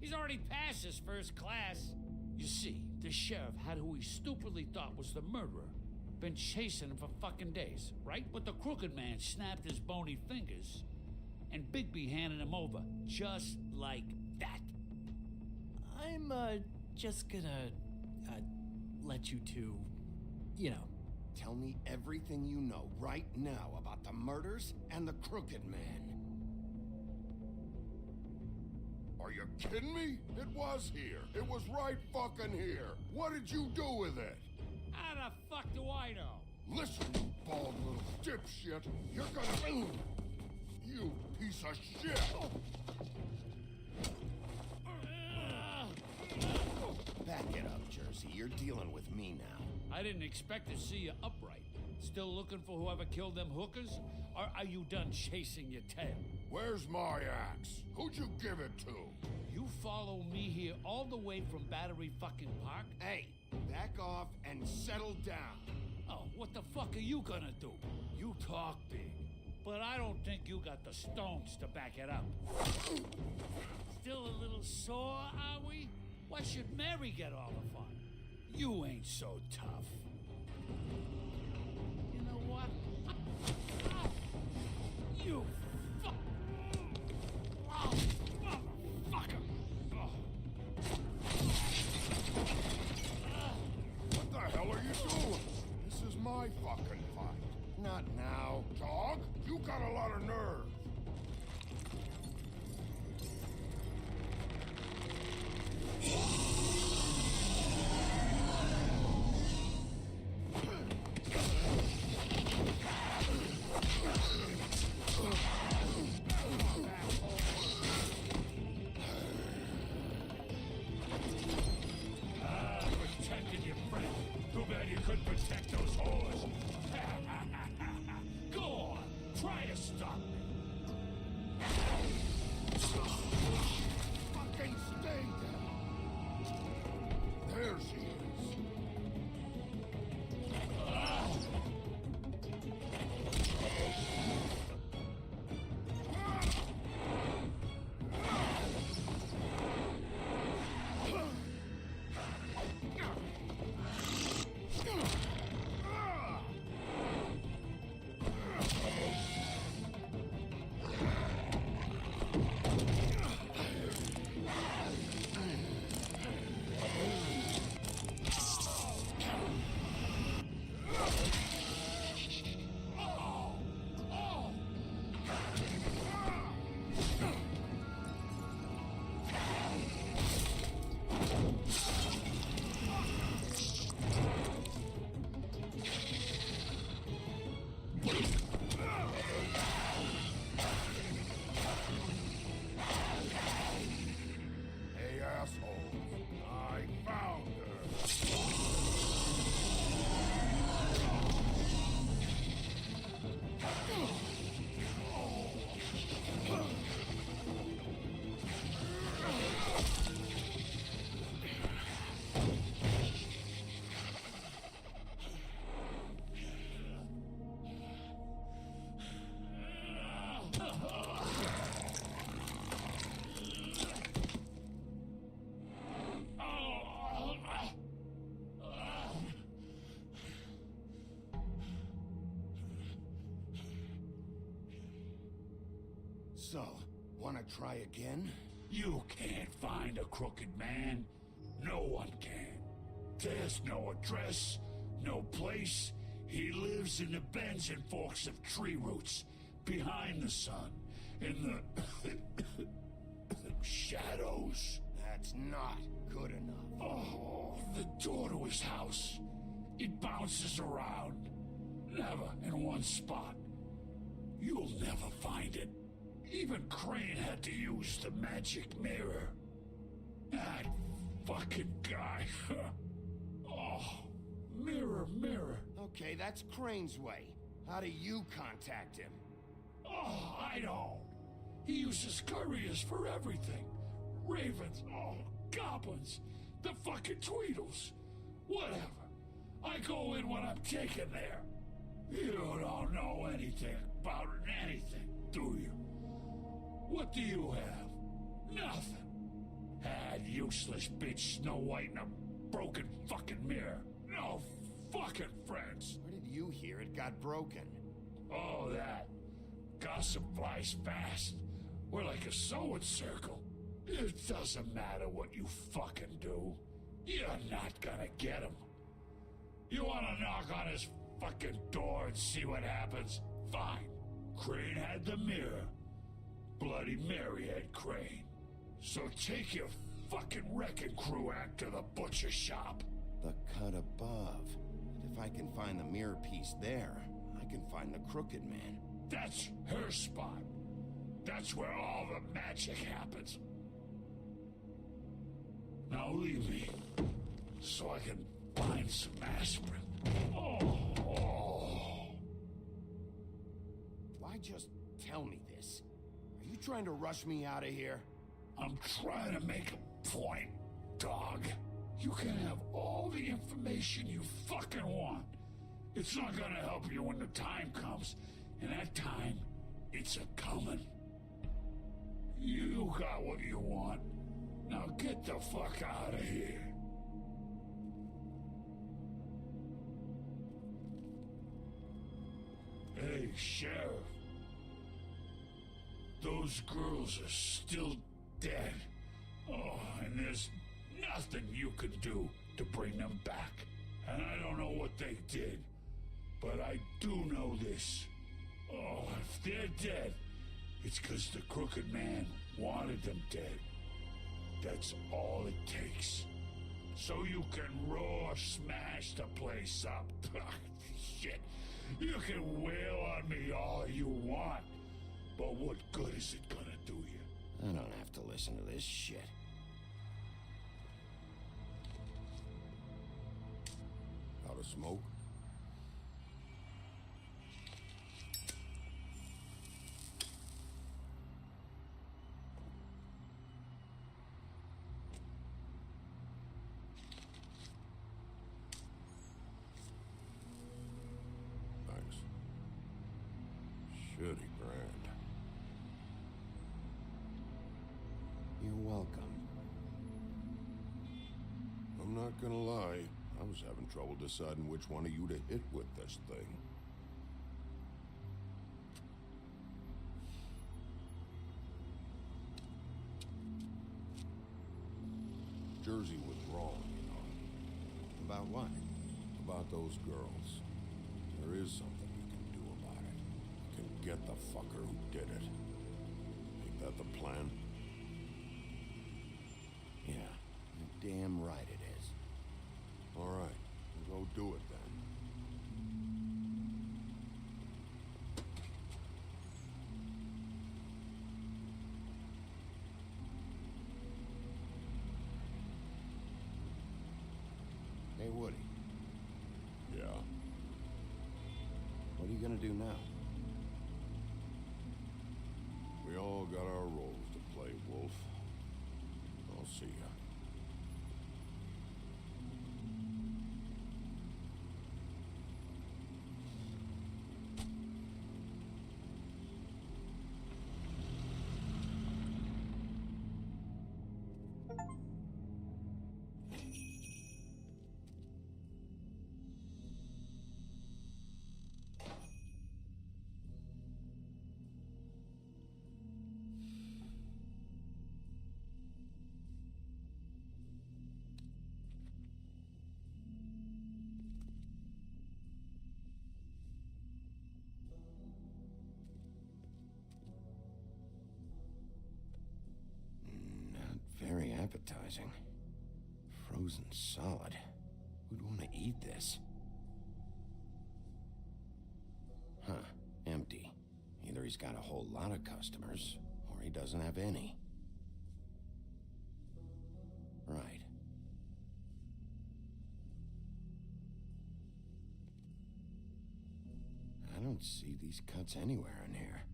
He's already passed his first class. You see, the sheriff had who he stupidly thought was the murderer. Been chasing him for fucking days, right? But the Crooked Man snapped his bony fingers, and Bigby handed him over, just like that. I'm, just gonna, let you two, you know. Tell me everything you know right now about the murders and the Crooked Man. Are you kidding me? It was here. It was right fucking here. What did you do with it? How the fuck do I know? Listen, you bald little dipshit. You're gonna... You piece of shit! Back it up, Jersey. You're dealing with me now. I didn't expect to see you upright. Still looking for whoever killed them hookers? Or are you done chasing your tail? Where's my axe? Who'd you give it to? You follow me here all the way from Battery fucking Park? Hey, back off and settle down. Oh, what the fuck are you gonna do? You talk big, but I don't think you got the stones to back it up. Still a little sore, are we? Why should Mary get all the fun? You ain't so tough. You know what? You fuck... Oh, motherfucker! What the hell are you doing? This is my fucking fight. Not now. Dog, you got a lot of nerve. Protecting your friend. Too bad you couldn't protect those whores. Go on, try to stop me. Fucking stay there. There she is. So, wanna try again? You can't find a crooked man. No one can. There's no address, no place. He lives in the bends and forks of tree roots, behind the sun, in the shadows. That's not good enough. Oh, the door to his house. It bounces around. Never in one spot. You'll never find it. Even Crane had to use the magic mirror. That fucking guy. Oh, mirror, mirror. Okay, that's Crane's way. How do you contact him? Oh, I don't. He uses couriers for everything. Ravens, oh, goblins, the fucking Tweedles. Whatever. I go in when I'm taken there. You don't know anything about anything, do you? What do you have? Nothing. Had useless bitch Snow White and a broken fucking mirror. No fucking friends. Where did you hear it got broken? Oh, that. Gossip flies fast. We're like a sewing circle. It doesn't matter what you fucking do. You're not gonna get him. You wanna knock on his fucking door and see what happens? Fine. Crane had the mirror. Bloody Mary had Crane. So take your fucking wrecking crew act to the butcher shop. The cut above. And if I can find the mirror piece there, I can find the Crooked Man. That's her spot. That's where all the magic happens. Now leave me, so I can find some aspirin. Why just tell me this? Are you trying to rush me out of here? I'm trying to make a point, dog. You can have all the information you fucking want. It's not gonna help you when the time comes, and that time, it's a-comin'. You got what you want. Now get the fuck out of here. Hey, Sheriff. Those girls are still dead. Oh, and there's nothing you can do to bring them back. And I don't know what they did, but I do know this. Oh, if they're dead, it's because the Crooked Man wanted them dead. That's all it takes. So you can raw smash the place up. Shit. You can wail on me all you want. But what good is it gonna do you? I don't have to listen to this shit. Out of smoke? Thanks. Shitty brand. You're welcome. I'm not gonna lie. I was having trouble deciding which one of you to hit with this thing. Jersey was wrong, you know. About what? About those girls. There is something you can do about it. You can get the fucker who did it. Ain't that the plan? Yeah, you're damn right it is. All right, we'll go do it then. Hey, Woody. Yeah? What are you gonna do now? We all got our roles to play, Wolf. I'll see ya. Very appetizing. Frozen solid. Who'd want to eat this? Huh. Empty. Either he's got a whole lot of customers, or he doesn't have any. Right. I don't see these cuts anywhere in here.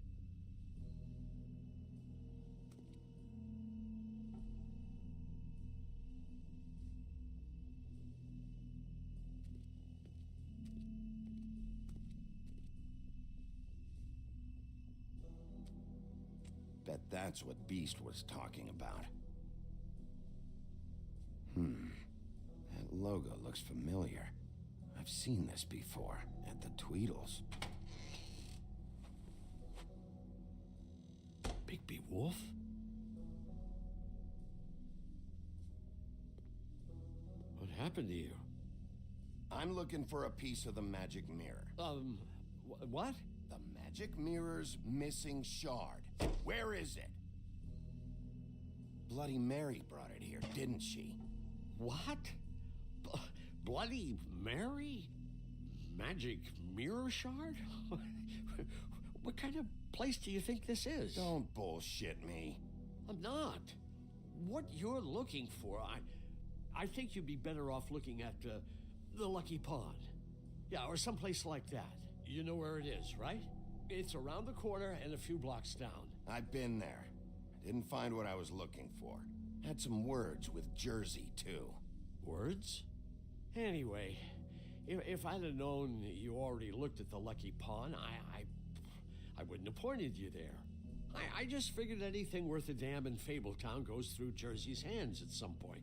Bet that's what Beast was talking about. That logo looks familiar. I've seen this before, at the Tweedles. Bigby Wolf? What happened to you? I'm looking for a piece of the magic mirror. What? The magic mirror's missing shard. Where is it? Bloody Mary brought it here, didn't she? What? Bloody Mary? Magic mirror shard? What kind of place do you think this is? Don't bullshit me. I'm not. What you're looking for, I think you'd be better off looking at the Lucky Pond. Yeah, or someplace like that. You know where it is, right? It's around the corner and a few blocks down. I've been there. Didn't find what I was looking for. Had some words with Jersey, too. Words? Anyway, if I'd have known you already looked at the Lucky Pond, I wouldn't have pointed you there. I just figured anything worth a damn in Fabletown goes through Jersey's hands at some point.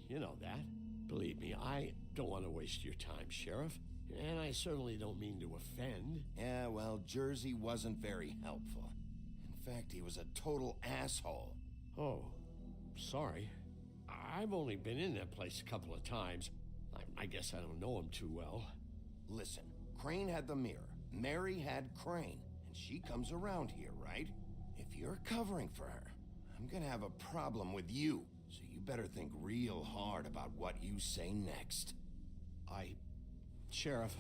You know that. Believe me, I don't want to waste your time, Sheriff. And I certainly don't mean to offend. Yeah, well, Jersey wasn't very helpful. In fact, he was a total asshole. Oh, sorry. I've only been in that place a couple of times. I guess I don't know him too well. Listen, Crane had the mirror. Mary had Crane. And she comes around here, right? If you're covering for her, I'm gonna have a problem with you. So you better think real hard about what you say next. Sheriff,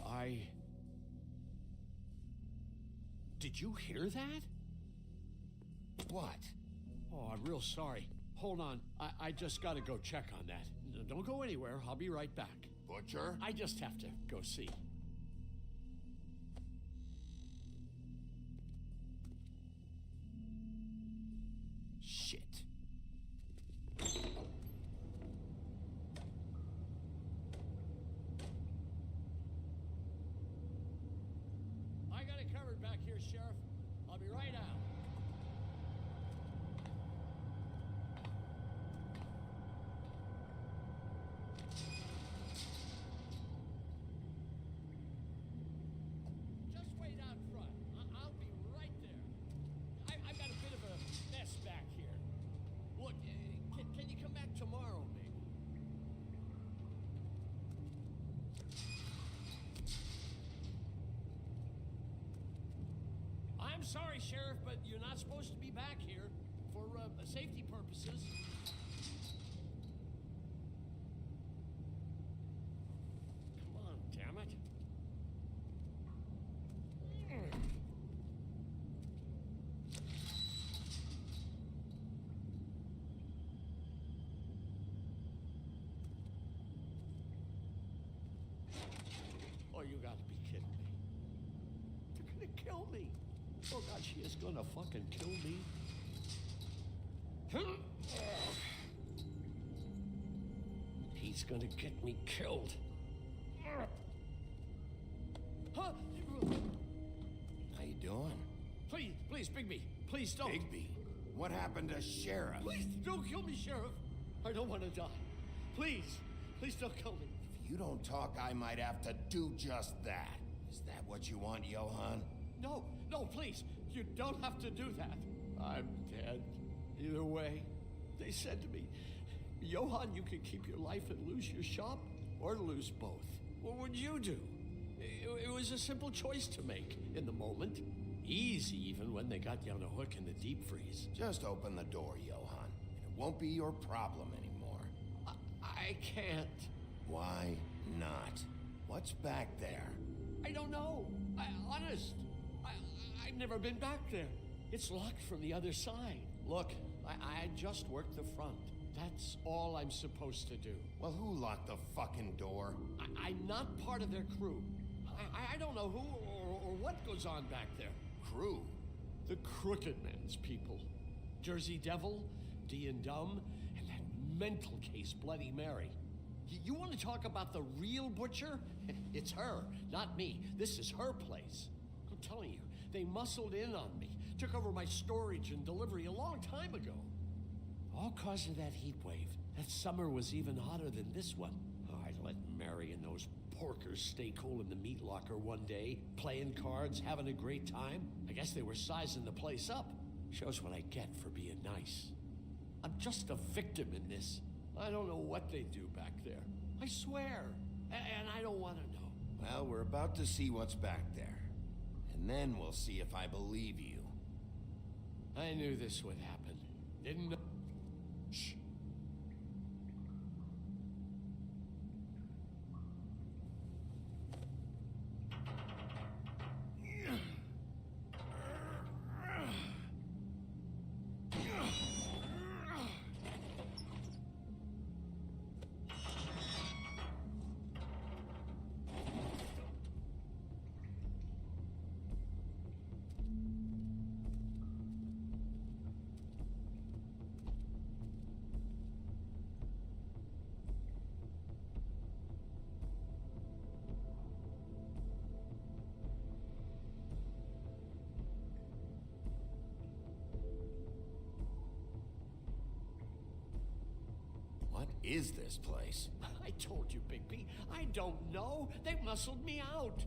Did you hear that? What? Oh, I'm real sorry. Hold on. I just gotta go check on that. Don't go anywhere. I'll be right back. Butcher? I just have to go see. Shit. I got it covered back here, Sheriff. I'll be right out. Just wait out front. I'll be right there. I've got a bit of a mess back here. Look, can you come back tomorrow, maybe? I'm sorry, Sheriff, but you're not supposed to be back here for safety purposes. Come on, damn it. Oh, you gotta be kidding me. They're gonna kill me. Oh, God, she is gonna fucking kill me. He's gonna get me killed. Huh? How you doing? Please, Bigby. Please don't. Bigby? What happened to Sheriff? Please don't kill me, Sheriff. I don't want to die. Please don't kill me. If you don't talk, I might have to do just that. Is that what you want, Johann? No, please. You don't have to do that. I'm dead. Either way, they said to me, Johann, you can keep your life and lose your shop, or lose both. What would you do? It was a simple choice to make in the moment. Easy, even when they got you on a hook in the deep freeze. Just open the door, Johann, and it won't be your problem anymore. I can't. Why not? What's back there? I don't know. Honest. I've never been back there. It's locked from the other side. Look, I just worked the front. That's all I'm supposed to do. Well, who locked the fucking door? I'm not part of their crew. I don't know who or what goes on back there. Crew? The Crooked Man's people. Jersey Devil, D and Dumb, and that mental case, Bloody Mary. You want to talk about the real butcher? It's her, not me. This is her place. I'm telling you, they muscled in on me, took over my storage and delivery a long time ago. All cause of that heat wave. That summer was even hotter than this one. Oh, I let Mary and those porkers stay cool in the meat locker one day, playing cards, having a great time. I guess they were sizing the place up. Shows what I get for being nice. I'm just a victim in this. I don't know what they do back there. I swear. And I don't want to know. Well, we're about to see what's back there. And then we'll see if I believe you. I knew this would happen. Didn't know. is this place? I told you, Bigby. I don't know. They muscled me out.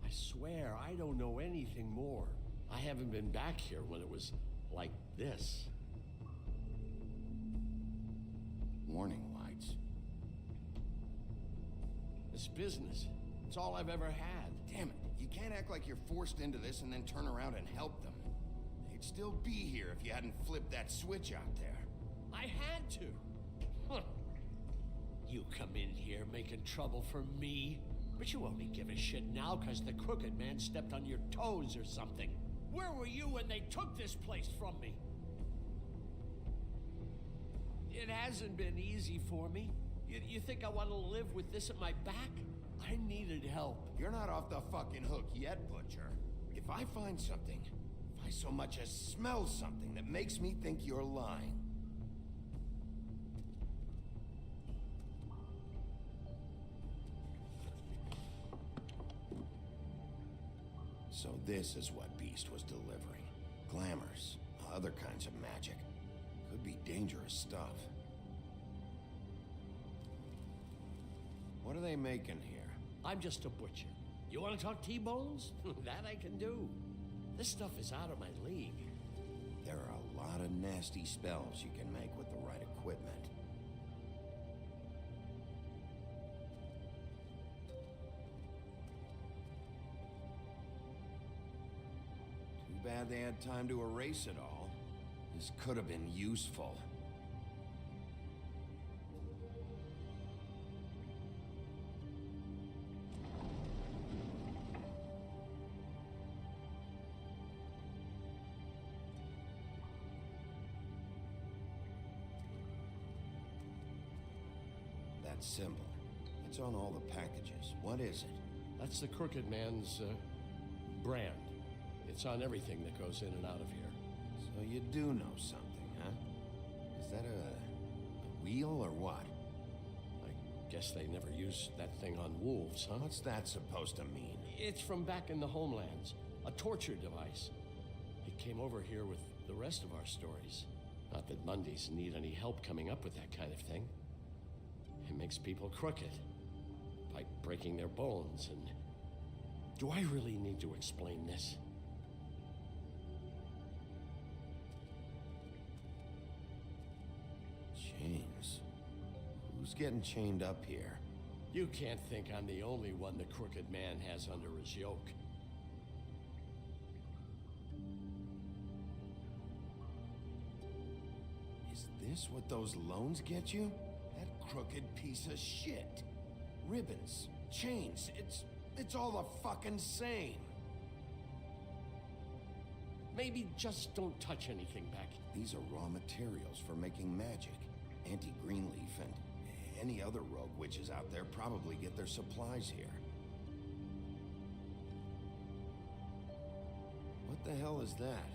I swear, I don't know anything more. I haven't been back here when it was like this. Warning lights. This business, it's all I've ever had. Damn it, you can't act like you're forced into this and then turn around and help them. They'd still be here if you hadn't flipped that switch out there. I had to. Huh. You come in here making trouble for me, but you only give a shit now because the crooked man stepped on your toes or something. Where were you when they took this place from me? It hasn't been easy for me. You think I want to live with this at my back? I needed help. You're not off the fucking hook yet, Butcher. If I find something, if I so much as smell something that makes me think you're lying, so this is what Beast was delivering. Glamours, other kinds of magic. Could be dangerous stuff. What are they making here? I'm just a butcher. You want to talk T-bones? That I can do. This stuff is out of my league. There are a lot of nasty spells you can make with the right equipment. Too bad they had time to erase it all. This could have been useful. That symbol. It's on all the packages. What is it? That's the Crooked Man's, brand. It's on everything that goes in and out of here. So you do know something, huh? Is that a wheel or what? I guess they never used that thing on wolves, huh? What's that supposed to mean? It's from back in the homelands. A torture device. It came over here with the rest of our stories. Not that Mundies need any help coming up with that kind of thing. It makes people crooked. By breaking their bones and... Do I really need to explain this? Chains. Who's getting chained up here? You can't think I'm the only one the Crooked Man has under his yoke. Is this what those loans get you? That crooked piece of shit. Ribbons, chains, it's all the fucking same. Maybe just don't touch anything back. These are raw materials for making magic. Anti-Greenleaf and any other rogue witches out there probably get their supplies here. What the hell is that?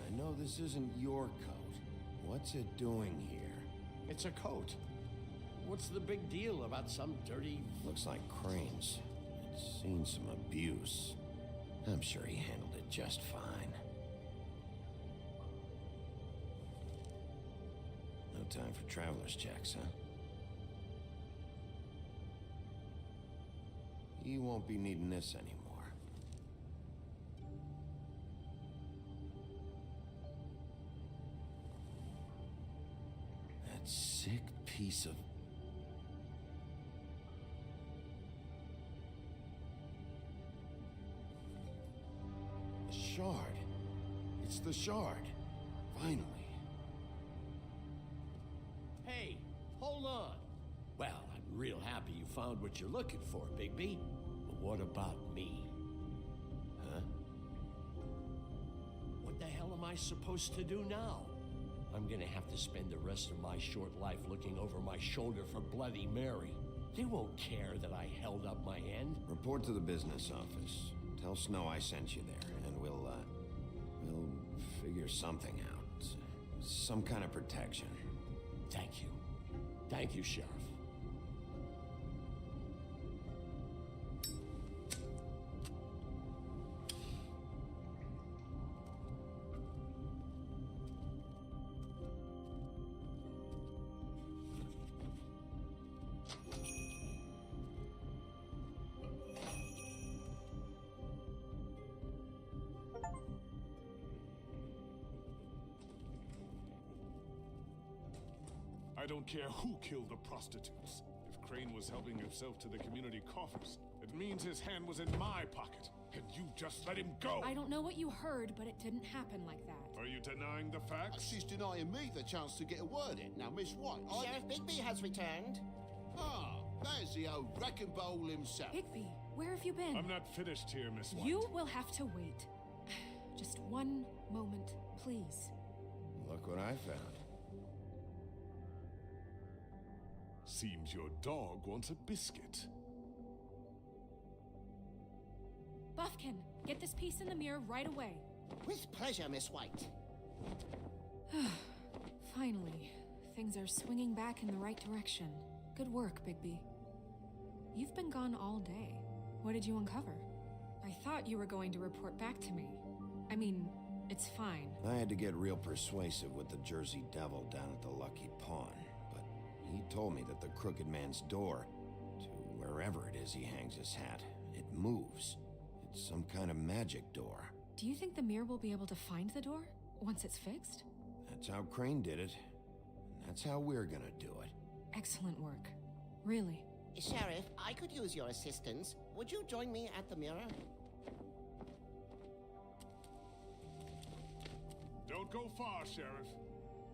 I know this isn't your coat. What's it doing here? It's a coat. What's the big deal about some dirty... Looks like Crane's. It's seen some abuse. I'm sure he handled it just fine. No time for traveler's checks, huh? He won't be needing this anymore. That sick piece of... Shard. It's the shard. Finally. Hey, hold on. Well, I'm real happy you found what you're looking for, Bigby. But what about me? Huh? What the hell am I supposed to do now? I'm gonna have to spend the rest of my short life looking over my shoulder for Bloody Mary. They won't care that I held up my end. Report to the business office. Tell Snow I sent you there, and we'll figure something out. Some kind of protection. Thank you. Thank you, Sheriff. I don't care who killed the prostitutes. If Crane was helping himself to the community coffers, it means his hand was in my pocket, and you just let him go! I don't know what you heard, but it didn't happen like that. Are you denying the facts? She's denying me the chance to get a word in. Now, Miss White, Sheriff Bigby has returned. Ah, there's the old wrecking bowl himself. Bigby, where have you been? I'm not finished here, Miss White. You will have to wait. Just one moment, please. Look what I found. Seems your dog wants a biscuit. Buffkin, get this piece in the mirror right away. With pleasure, Miss White. Finally, things are swinging back in the right direction. Good work, Bigby. You've been gone all day. What did you uncover? I thought you were going to report back to me. I mean, it's fine. I had to get real persuasive with the Jersey Devil down at the Lucky Pawn, but he told me that the Crooked Man's door, to wherever it is he hangs his hat, it moves. It's some kind of magic door. Do you think the mirror will be able to find the door once it's fixed? That's how Crane did it. And that's how we're gonna do it. Excellent work. Really. Sheriff, I could use your assistance. Would you join me at the mirror? Don't go far, Sheriff.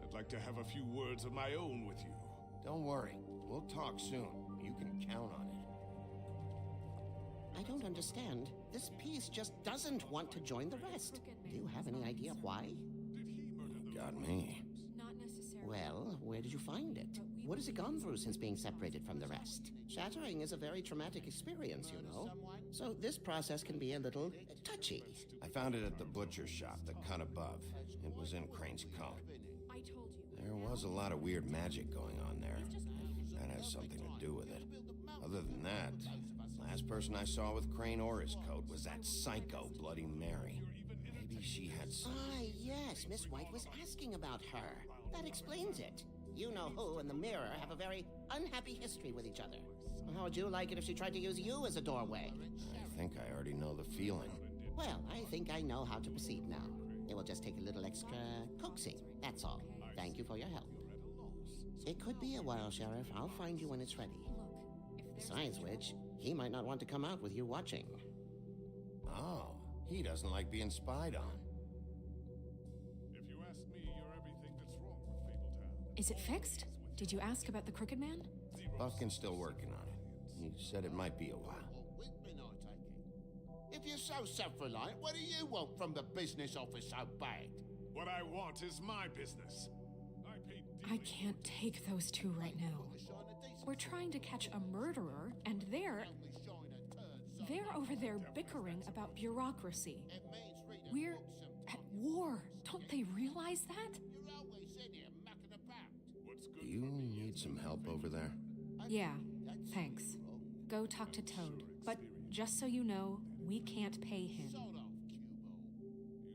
I'd like to have a few words of my own with you. Don't worry. We'll talk soon. You can count on it. I don't understand. This piece just doesn't want to join the rest. Do you have any idea why? Got me. Not necessarily. Well, where did you find it? What has it gone through since being separated from the rest? Shattering is a very traumatic experience, you know. So this process can be a little touchy. I found it at the butcher shop, the cut above. It was in Crane's coat. I told you. There was a lot of weird magic going on there. That has something to do with it. Other than that, last person I saw with Crane or his coat was that psycho Bloody Mary. Maybe she had some... Ah, yes, Miss White was asking about her. That explains it. You know who and the mirror have a very unhappy history with each other. How would you like it if she tried to use you as a doorway? I think I already know the feeling. Well, I think I know how to proceed now. It will just take a little extra coaxing, that's all. Thank you for your help. It could be a while, Sheriff. I'll find you when it's ready. Besides which, he might not want to come out with you watching. Oh, he doesn't like being spied on. If you ask me, you're everything that's wrong with Fabletown. Is it fixed? Did you ask about the Crooked Man? Buffkin's still working on it. He said it might be a while. If you're so self-reliant, what do you want from the business office so bad? What I want is my business. I can't take those two right now. We're trying to catch a murderer, and they're over there bickering about bureaucracy. We're at war. Don't they realize that? Do you need some help over there? Yeah, thanks. Go talk to Toad. But just so you know, we can't pay him.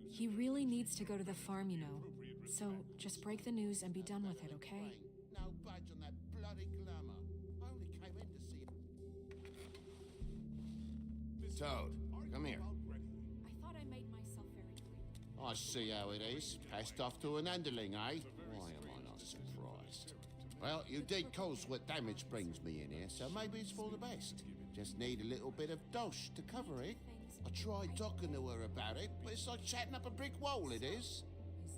He really needs to go to the farm, you know. So just break the news and be done with it, okay? No budge on that bloody glamour. I only came in to see Toad, come here. I thought I made myself very clear. I see how it is. Passed off to an underling, eh? Why am I not surprised? Well, you did cause what damage brings me in here, so maybe it's for the best. Just need a little bit of dosh to cover it. I tried talking to her about it, but it's like chatting up a brick wall, it is.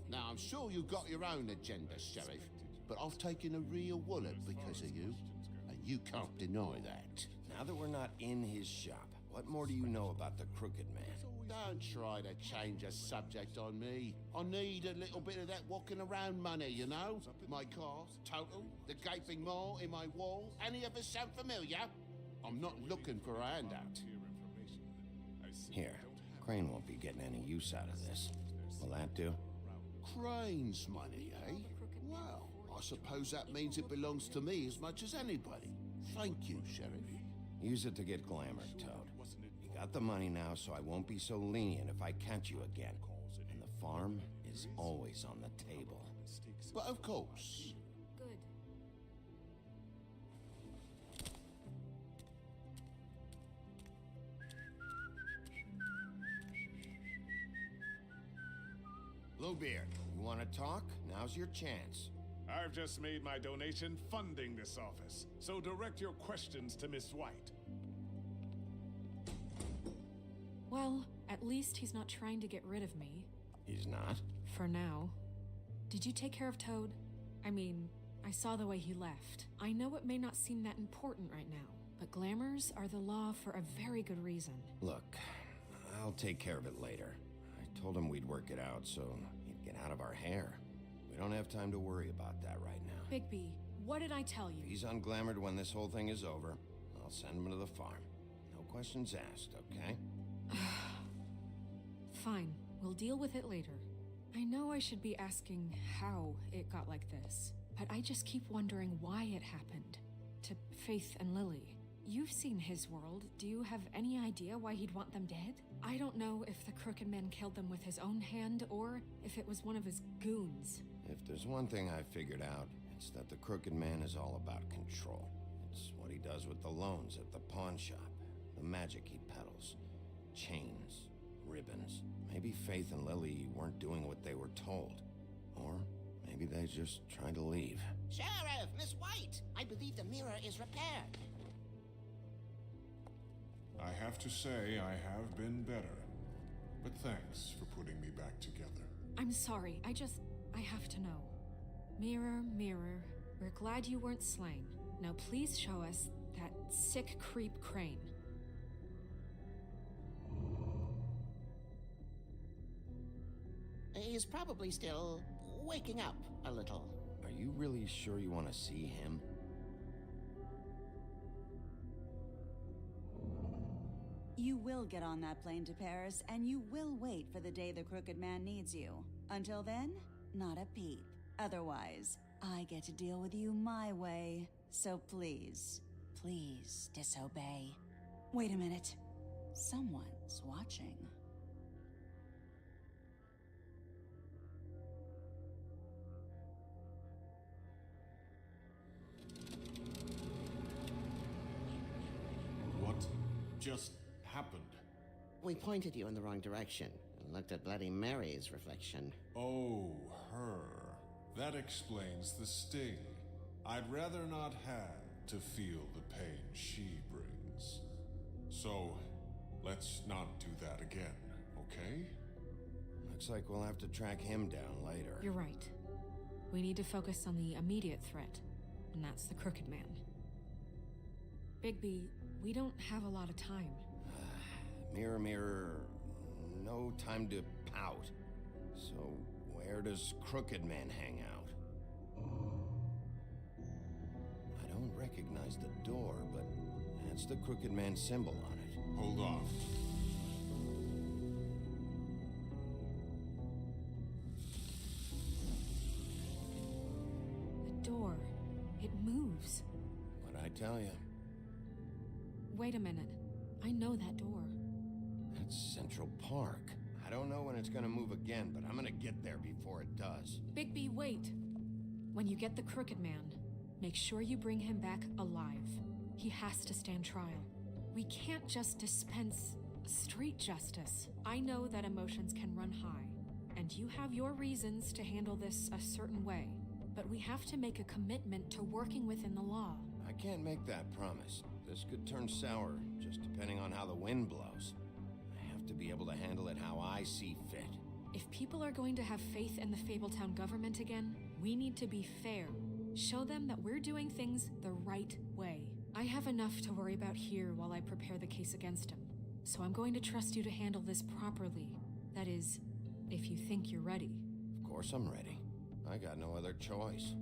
Now, I'm sure you've got your own agenda, Sheriff, but I've taken a real wallop because of you, and you can't deny that. Now that we're not in his shop, what more do you know about the Crooked Man? Don't try to change a subject on me. I need a little bit of that walking around money, you know? My car, total, the gaping maw in my wall. Any of us sound familiar? I'm not looking for a handout. Here, Crane won't be getting any use out of this. Will that do? Crane's money, eh? Well, I suppose that means it belongs to me as much as anybody. Thank you, Sheriff. Use it to get glamour, Toad. You got the money now, so I won't be so lenient if I catch you again. And the farm is always on the table. But of course. Good. Bluebeard, you want to talk? Now's your chance. I've just made my donation funding this office, so direct your questions to Miss White. Well, at least he's not trying to get rid of me. He's not? For now. Did you take care of Toad? I mean, I saw the way he left. I know it may not seem that important right now, but glamours are the law for a very good reason. Look, I'll take care of it later. I told him we'd work it out so he'd get out of our hair. We don't have time to worry about that right now. Bigby, what did I tell you? If he's unglamored when this whole thing is over, I'll send him to the farm. No questions asked, okay? Fine, we'll deal with it later. I know I should be asking how it got like this, but I just keep wondering why it happened. To Faith and Lily. You've seen his world. Do you have any idea why he'd want them dead? I don't know if the Crooked Man killed them with his own hand or if it was one of his goons. If there's one thing I figured out, it's that the Crooked Man is all about control. It's what he does with the loans at the pawn shop, the magic he peddles, chains, ribbons. Maybe Faith and Lily weren't doing what they were told. Or maybe they just tried to leave. Sheriff, Miss White! I believe the mirror is repaired. I have to say I have been better. But thanks for putting me back together. I'm sorry, I have to know. Mirror, mirror, we're glad you weren't slain. Now please show us that sick creep Crane. He's probably still waking up a little. Are you really sure you want to see him? You will get on that plane to Paris, and you will wait for the day the Crooked Man needs you. Until then, not a peep. Otherwise, I get to deal with you my way. So please, please disobey. Wait a minute. Someone's watching. What just happened? We pointed you in the wrong direction and looked at Bloody Mary's reflection. Oh, her. That explains the sting. I'd rather not have to feel the pain she brings. So, let's not do that again, okay? Looks like we'll have to track him down later. You're right. We need to focus on the immediate threat, and that's the Crooked Man. Bigby, we don't have a lot of time. Mirror, mirror, no time to pout. So, where does Crooked Man hang out? I don't recognize the door, but that's the Crooked Man symbol on it. Hold on. The door. It moves. What'd I tell you? Wait a minute. I know that door. That's Central Park. I don't know when it's gonna move again, but I'm gonna get there before it does. Bigby, wait. When you get the Crooked Man, make sure you bring him back alive. He has to stand trial. We can't just dispense street justice. I know that emotions can run high, and you have your reasons to handle this a certain way, but we have to make a commitment to working within the law. I can't make that promise. This could turn sour, just depending on how the wind blows. I have to be able to handle it how I see fit. If people are going to have faith in the Fabletown government again, we need to be fair. Show them that we're doing things the right way. I have enough to worry about here while I prepare the case against him. So I'm going to trust you to handle this properly. That is, if you think you're ready. Of course I'm ready. I got no other choice.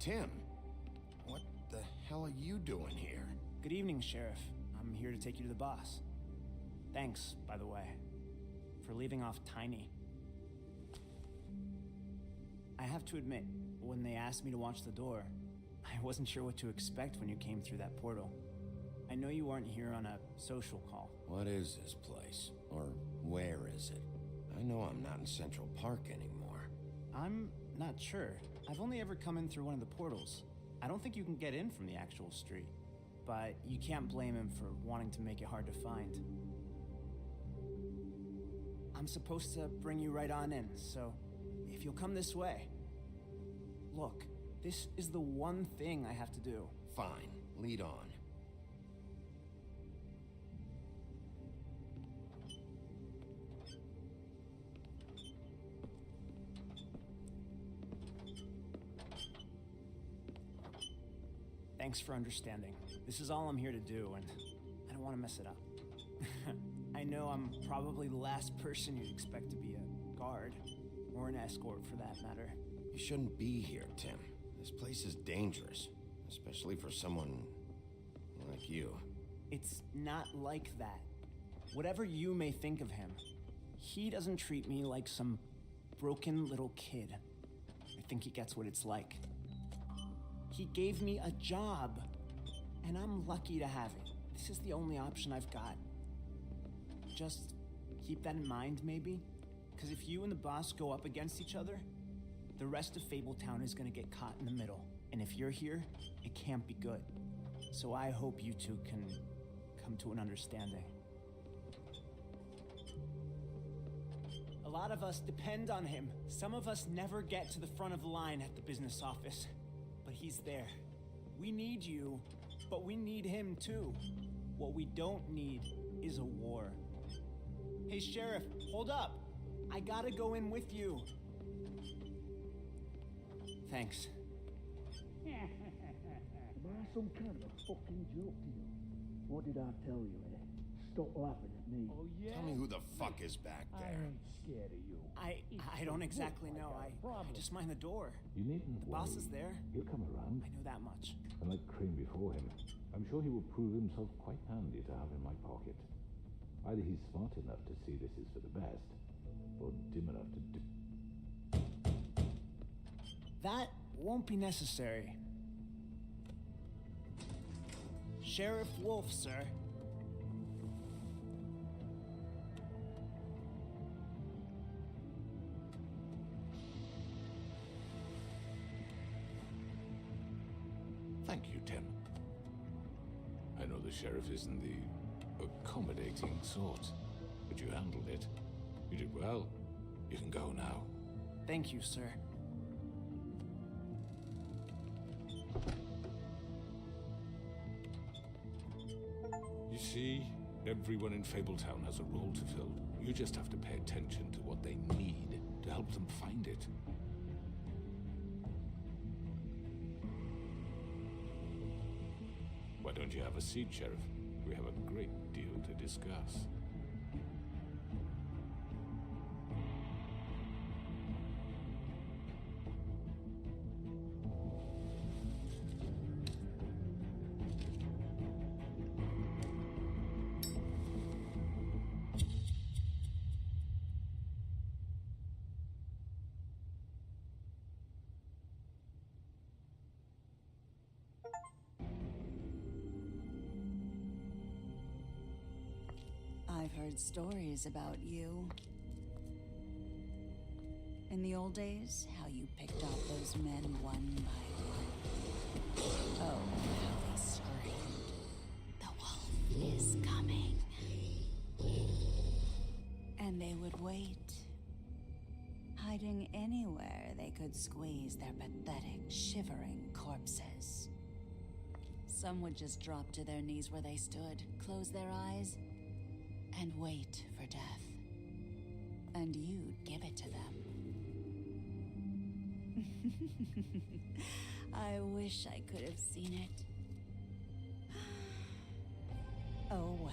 Tim, what the hell are you doing here? Good evening, Sheriff. I'm here to take you to the boss. Thanks, by the way, for leaving off Tiny. I have to admit, when they asked me to watch the door, I wasn't sure what to expect when you came through that portal. I know you weren't here on a social call. What is this place? Or where is it? I know I'm not in Central Park anymore. I'm not sure. I've only ever come in through one of the portals. I don't think you can get in from the actual street. But you can't blame him for wanting to make it hard to find. I'm supposed to bring you right on in, so if you'll come this way. Look, this is the one thing I have to do. Fine, lead on. Thanks for understanding. This is all I'm here to do, and I don't want to mess it up. I know I'm probably the last person you'd expect to be a guard, or an escort for that matter. You shouldn't be here, Tim. This place is dangerous, especially for someone like you. It's not like that. Whatever you may think of him, he doesn't treat me like some broken little kid. I think he gets what it's like. He gave me a job, and I'm lucky to have it. This is the only option I've got. Just keep that in mind, maybe? Because if you and the boss go up against each other, the rest of Fabletown is gonna get caught in the middle. And if you're here, it can't be good. So I hope you two can come to an understanding. A lot of us depend on him. Some of us never get to the front of the line at the business office. But he's there. We need you, but we need him too. What we don't need is a war. Hey, Sheriff, hold up. I gotta go in with you. Thanks. Am I some kind of a fucking joke to you? What did I tell you, eh? Stop laughing at me. Oh, yeah? Tell me who the fuck is back there. I ain't scared of you. I don't exactly know. I just mind the door. You needn't The boss worry. is there. He'll come around. I know that much. And like Crane before him, I'm sure he will prove himself quite handy to have in my pocket. Either he's smart enough to see this is for the best, or dim enough to do... That won't be necessary. Sheriff Wolf, sir. Thank you, Tim. I know the sheriff isn't the accommodating sort, but you handled it. You did well. You can go now. Thank you, sir. You see, everyone in Fabletown has a role to fill. You just have to pay attention to what they need to help them find it. Why don't you have a seat, Sheriff? We have a great deal to discuss. I've heard stories about you. In the old days, how you picked off those men one by one. Oh, how they screamed. The wolf is coming. And they would wait, hiding anywhere they could squeeze their pathetic, shivering corpses. Some would just drop to their knees where they stood, close their eyes, and wait for death. And you'd give it to them. I wish I could have seen it. Oh well.